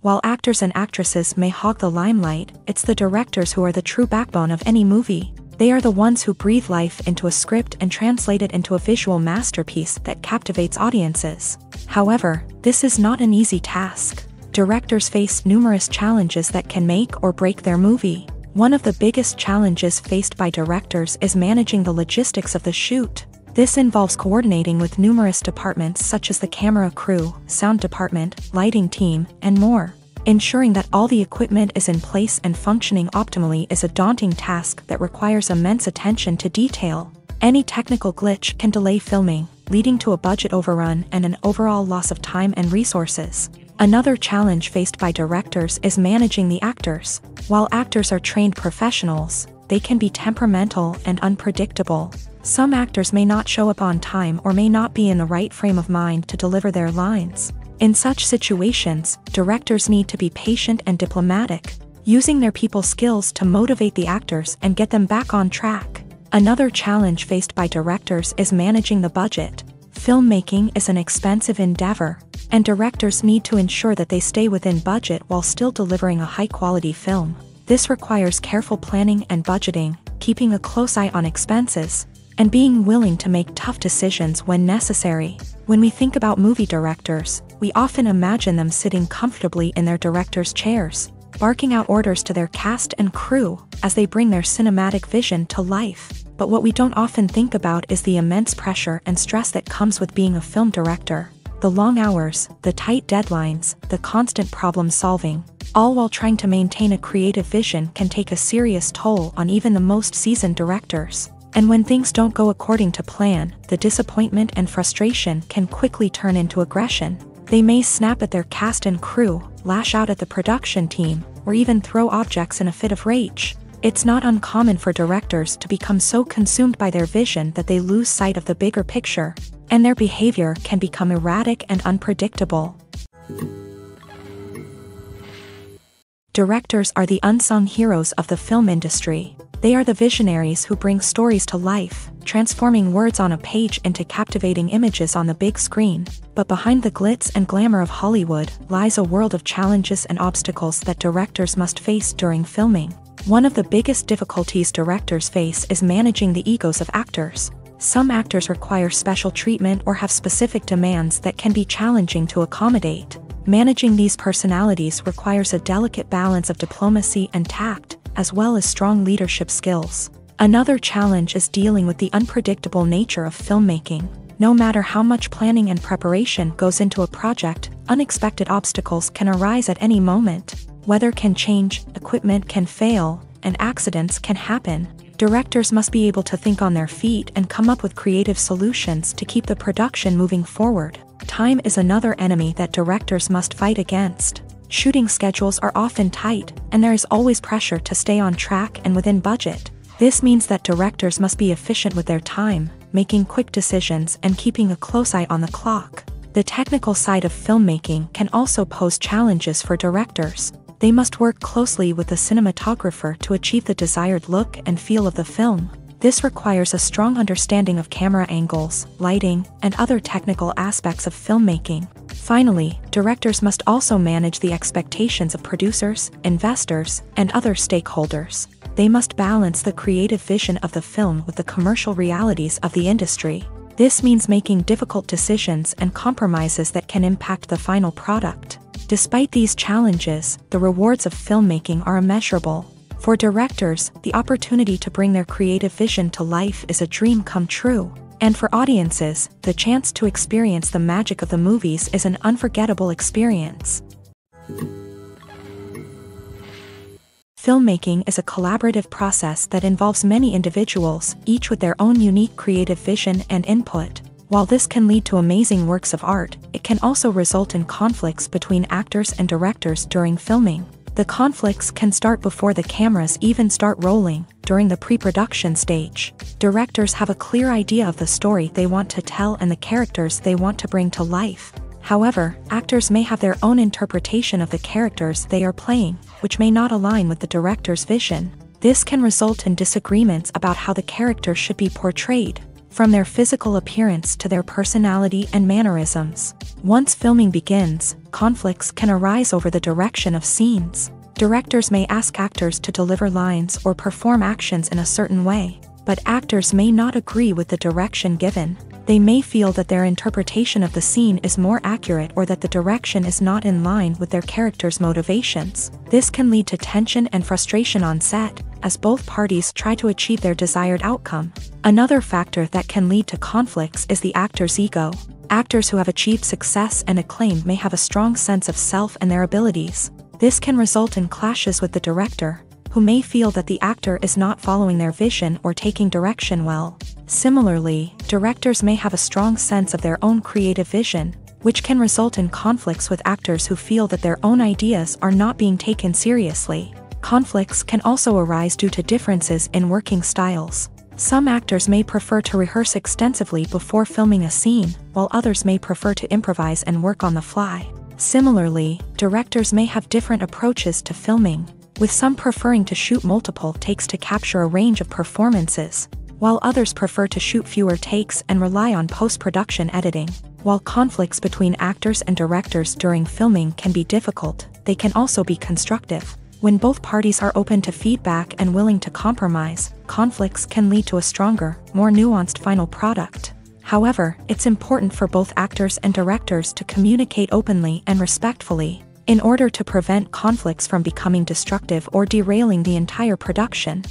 While actors and actresses may hog the limelight, it's the directors who are the true backbone of any movie. They are the ones who breathe life into a script and translate it into a visual masterpiece that captivates audiences. However, this is not an easy task. Directors face numerous challenges that can make or break their movie. One of the biggest challenges faced by directors is managing the logistics of the shoot. This involves coordinating with numerous departments such as the camera crew, sound department, lighting team, and more. Ensuring that all the equipment is in place and functioning optimally is a daunting task that requires immense attention to detail. Any technical glitch can delay filming, leading to a budget overrun and an overall loss of time and resources. Another challenge faced by directors is managing the actors. While actors are trained professionals, they can be temperamental and unpredictable. Some actors may not show up on time or may not be in the right frame of mind to deliver their lines. In such situations, directors need to be patient and diplomatic, using their people skills to motivate the actors and get them back on track. Another challenge faced by directors is managing the budget. Filmmaking is an expensive endeavor, and directors need to ensure that they stay within budget while still delivering a high-quality film. This requires careful planning and budgeting, keeping a close eye on expenses, and being willing to make tough decisions when necessary. When we think about movie directors, we often imagine them sitting comfortably in their director's chairs, barking out orders to their cast and crew as they bring their cinematic vision to life. But what we don't often think about is the immense pressure and stress that comes with being a film director. The long hours, the tight deadlines, the constant problem solving, all while trying to maintain a creative vision can take a serious toll on even the most seasoned directors. And when things don't go according to plan, the disappointment and frustration can quickly turn into aggression. They may snap at their cast and crew, lash out at the production team, or even throw objects in a fit of rage. It's not uncommon for directors to become so consumed by their vision that they lose sight of the bigger picture, and their behavior can become erratic and unpredictable. Directors are the unsung heroes of the film industry. They are the visionaries who bring stories to life, transforming words on a page into captivating images on the big screen. But behind the glitz and glamour of Hollywood lies a world of challenges and obstacles that directors must face during filming. One of the biggest difficulties directors face is managing the egos of actors. Some actors require special treatment or have specific demands that can be challenging to accommodate. Managing these personalities requires a delicate balance of diplomacy and tact, as well as strong leadership skills. Another challenge is dealing with the unpredictable nature of filmmaking. No matter how much planning and preparation goes into a project, unexpected obstacles can arise at any moment. Weather can change, equipment can fail, and accidents can happen. Directors must be able to think on their feet and come up with creative solutions to keep the production moving forward. Time is another enemy that directors must fight against. Shooting schedules are often tight, and there is always pressure to stay on track and within budget. This means that directors must be efficient with their time, making quick decisions and keeping a close eye on the clock. The technical side of filmmaking can also pose challenges for directors. They must work closely with the cinematographer to achieve the desired look and feel of the film. This requires a strong understanding of camera angles, lighting, and other technical aspects of filmmaking. Finally, directors must also manage the expectations of producers, investors, and other stakeholders. They must balance the creative vision of the film with the commercial realities of the industry. This means making difficult decisions and compromises that can impact the final product. Despite these challenges, the rewards of filmmaking are immeasurable. For directors, the opportunity to bring their creative vision to life is a dream come true. And for audiences, the chance to experience the magic of the movies is an unforgettable experience. Filmmaking is a collaborative process that involves many individuals, each with their own unique creative vision and input. While this can lead to amazing works of art, it can also result in conflicts between actors and directors during filming. The conflicts can start before the cameras even start rolling, during the pre-production stage. Directors have a clear idea of the story they want to tell and the characters they want to bring to life. However, actors may have their own interpretation of the characters they are playing, which may not align with the director's vision. This can result in disagreements about how the character should be portrayed, from their physical appearance to their personality and mannerisms. Once filming begins, conflicts can arise over the direction of scenes. Directors may ask actors to deliver lines or perform actions in a certain way, but actors may not agree with the direction given. They may feel that their interpretation of the scene is more accurate or that the direction is not in line with their character's motivations. This can lead to tension and frustration on set, as both parties try to achieve their desired outcome. Another factor that can lead to conflicts is the actor's ego. Actors who have achieved success and acclaim may have a strong sense of self and their abilities. This can result in clashes with the director, who may feel that the actor is not following their vision or taking direction well. Similarly, directors may have a strong sense of their own creative vision, which can result in conflicts with actors who feel that their own ideas are not being taken seriously. Conflicts can also arise due to differences in working styles. Some actors may prefer to rehearse extensively before filming a scene, while others may prefer to improvise and work on the fly. Similarly, directors may have different approaches to filming, with some preferring to shoot multiple takes to capture a range of performances, while others prefer to shoot fewer takes and rely on post-production editing. While conflicts between actors and directors during filming can be difficult, they can also be constructive. When both parties are open to feedback and willing to compromise, conflicts can lead to a stronger, more nuanced final product. However, it's important for both actors and directors to communicate openly and respectfully, in order to prevent conflicts from becoming destructive or derailing the entire production.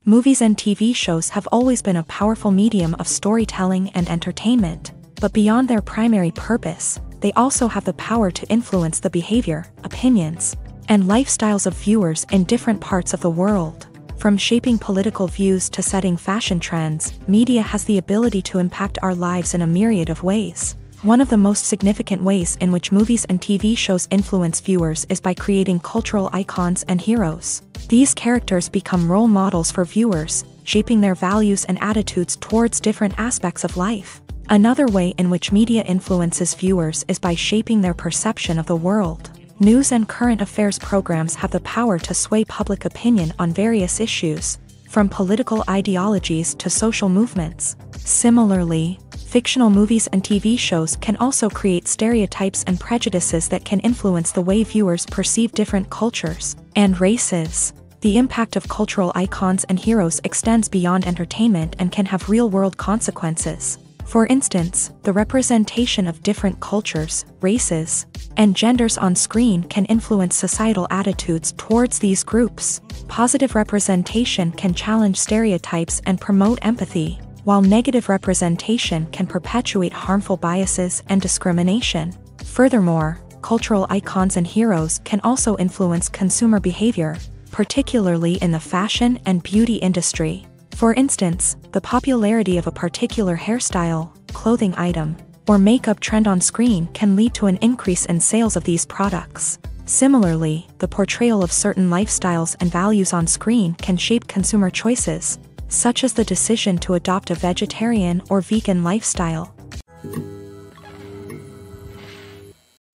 Movies and TV shows have always been a powerful medium of storytelling and entertainment, but beyond their primary purpose, they also have the power to influence the behavior, opinions, and lifestyles of viewers in different parts of the world. From shaping political views to setting fashion trends, media has the ability to impact our lives in a myriad of ways. One of the most significant ways in which movies and TV shows influence viewers is by creating cultural icons and heroes. These characters become role models for viewers, shaping their values and attitudes towards different aspects of life. Another way in which media influences viewers is by shaping their perception of the world. News and current affairs programs have the power to sway public opinion on various issues, from political ideologies to social movements. Similarly, fictional movies and TV shows can also create stereotypes and prejudices that can influence the way viewers perceive different cultures and races. The impact of cultural icons and heroes extends beyond entertainment and can have real-world consequences. For instance, the representation of different cultures, races, and genders on screen can influence societal attitudes towards these groups. Positive representation can challenge stereotypes and promote empathy, while negative representation can perpetuate harmful biases and discrimination. Furthermore, cultural icons and heroes can also influence consumer behavior, particularly in the fashion and beauty industry. For instance, the popularity of a particular hairstyle, clothing item, or makeup trend on screen can lead to an increase in sales of these products. Similarly, the portrayal of certain lifestyles and values on screen can shape consumer choices, such as the decision to adopt a vegetarian or vegan lifestyle.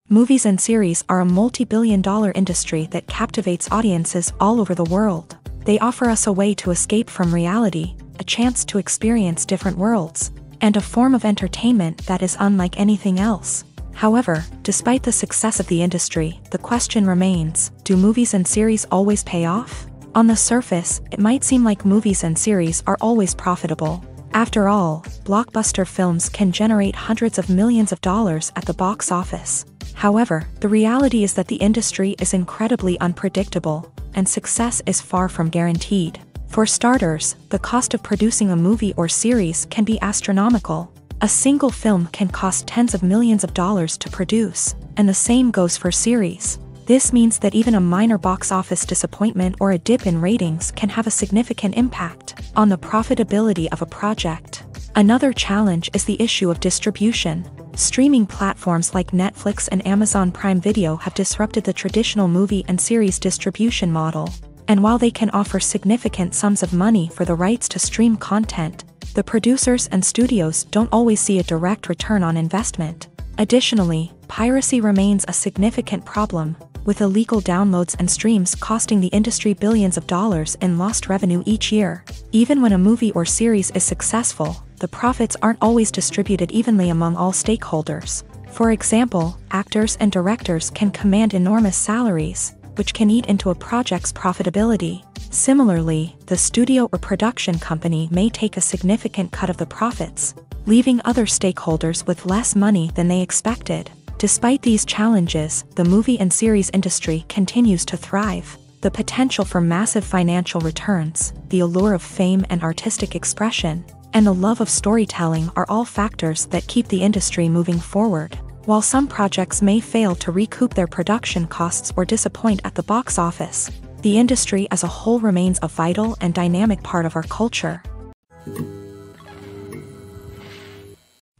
Movies and series are a multi-billion-dollar industry that captivates audiences all over the world. They offer us a way to escape from reality, a chance to experience different worlds, and a form of entertainment that is unlike anything else. However, despite the success of the industry, the question remains, do movies and series always pay off? On the surface, it might seem like movies and series are always profitable. After all, blockbuster films can generate hundreds of millions of dollars at the box office. However, the reality is that the industry is incredibly unpredictable, and success is far from guaranteed. For starters, the cost of producing a movie or series can be astronomical. A single film can cost tens of millions of dollars to produce, and the same goes for series. This means that even a minor box office disappointment or a dip in ratings can have a significant impact on the profitability of a project. Another challenge is the issue of distribution. Streaming platforms like Netflix and Amazon Prime Video have disrupted the traditional movie and series distribution model. And while they can offer significant sums of money for the rights to stream content, the producers and studios don't always see a direct return on investment. Additionally, piracy remains a significant problem, with illegal downloads and streams costing the industry billions of dollars in lost revenue each year. Even when a movie or series is successful, the profits aren't always distributed evenly among all stakeholders. For example, actors and directors can command enormous salaries, which can eat into a project's profitability. Similarly, the studio or production company may take a significant cut of the profits, leaving other stakeholders with less money than they expected. Despite these challenges, the movie and series industry continues to thrive. The potential for massive financial returns, the allure of fame and artistic expression, and the love of storytelling are all factors that keep the industry moving forward. While some projects may fail to recoup their production costs or disappoint at the box office, the industry as a whole remains a vital and dynamic part of our culture.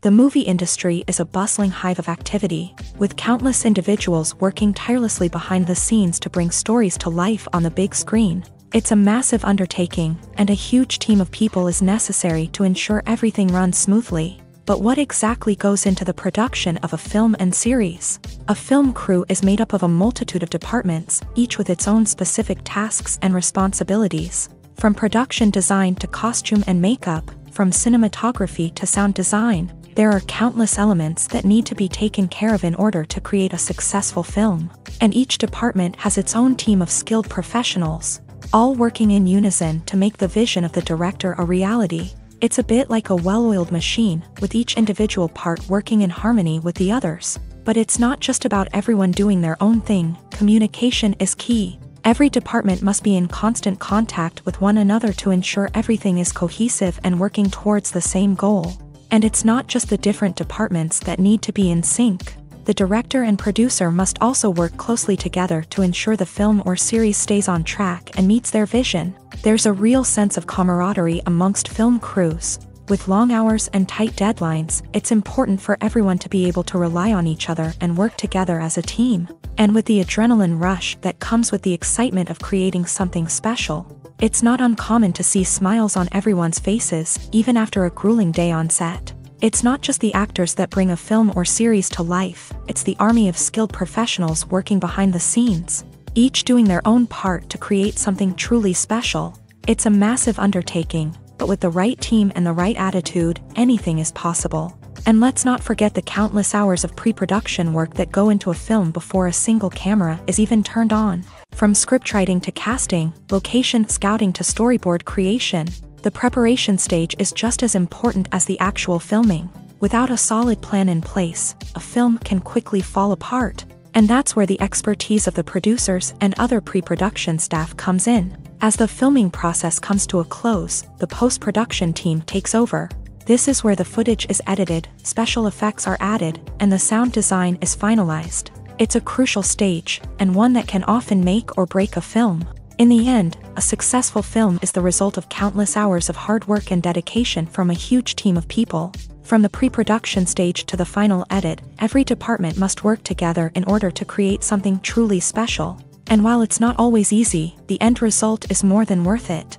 The movie industry is a bustling hive of activity, with countless individuals working tirelessly behind the scenes to bring stories to life on the big screen. It's a massive undertaking, and a huge team of people is necessary to ensure everything runs smoothly. But what exactly goes into the production of a film and series? A film crew is made up of a multitude of departments, each with its own specific tasks and responsibilities. From production design to costume and makeup, from cinematography to sound design, there are countless elements that need to be taken care of in order to create a successful film. And each department has its own team of skilled professionals, all working in unison to make the vision of the director a reality. It's a bit like a well-oiled machine, with each individual part working in harmony with the others. But it's not just about everyone doing their own thing. Communication is key. Every department must be in constant contact with one another to ensure everything is cohesive and working towards the same goal. And it's not just the different departments that need to be in sync. The director and producer must also work closely together to ensure the film or series stays on track and meets their vision. There's a real sense of camaraderie amongst film crews, With long hours and tight deadlines, it's important for everyone to be able to rely on each other and work together as a team. And with the adrenaline rush that comes with the excitement of creating something special, it's not uncommon to see smiles on everyone's faces, even after a grueling day on set. It's not just the actors that bring a film or series to life, it's the army of skilled professionals working behind the scenes, each doing their own part to create something truly special. It's a massive undertaking, but with the right team and the right attitude, anything is possible. And let's not forget the countless hours of pre-production work that go into a film before a single camera is even turned on. From scriptwriting to casting, location scouting to storyboard creation, the preparation stage is just as important as the actual filming. Without a solid plan in place, a film can quickly fall apart. And that's where the expertise of the producers and other pre-production staff comes in. As the filming process comes to a close, the post-production team takes over. This is where the footage is edited, special effects are added, and the sound design is finalized. It's a crucial stage, and one that can often make or break a film. In the end, a successful film is the result of countless hours of hard work and dedication from a huge team of people. From the pre-production stage to the final edit, every department must work together in order to create something truly special. And while it's not always easy, the end result is more than worth it.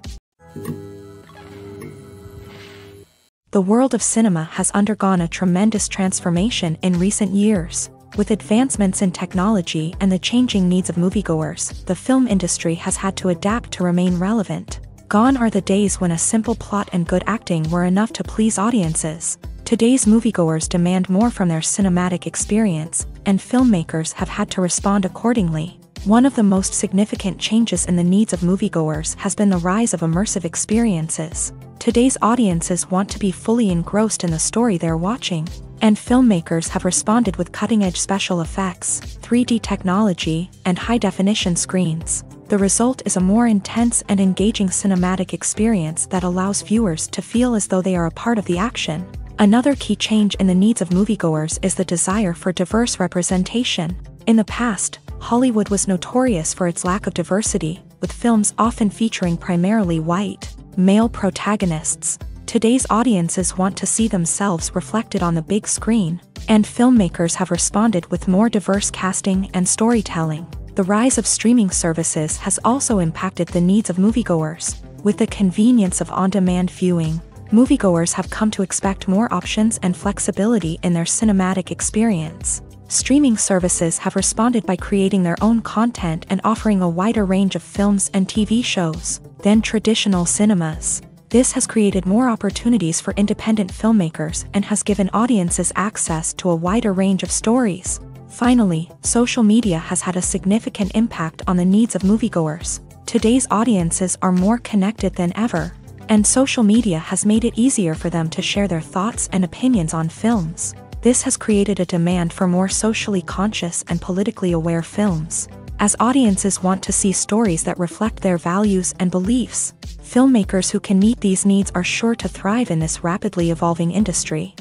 The world of cinema has undergone a tremendous transformation in recent years. With advancements in technology and the changing needs of moviegoers, the film industry has had to adapt to remain relevant. Gone are the days when a simple plot and good acting were enough to please audiences. Today's moviegoers demand more from their cinematic experience, and filmmakers have had to respond accordingly. One of the most significant changes in the needs of moviegoers has been the rise of immersive experiences. Today's audiences want to be fully engrossed in the story they're watching, and filmmakers have responded with cutting-edge special effects, 3D technology, and high-definition screens. The result is a more intense and engaging cinematic experience that allows viewers to feel as though they are a part of the action. Another key change in the needs of moviegoers is the desire for diverse representation. In the past, Hollywood was notorious for its lack of diversity, with films often featuring primarily white, male protagonists. Today's audiences want to see themselves reflected on the big screen, and filmmakers have responded with more diverse casting and storytelling. The rise of streaming services has also impacted the needs of moviegoers. With the convenience of on-demand viewing, moviegoers have come to expect more options and flexibility in their cinematic experience. Streaming services have responded by creating their own content and offering a wider range of films and TV shows than traditional cinemas. This has created more opportunities for independent filmmakers and has given audiences access to a wider range of stories. Finally, social media has had a significant impact on the needs of moviegoers. Today's audiences are more connected than ever, and social media has made it easier for them to share their thoughts and opinions on films. This has created a demand for more socially conscious and politically aware films. As audiences want to see stories that reflect their values and beliefs, filmmakers who can meet these needs are sure to thrive in this rapidly evolving industry.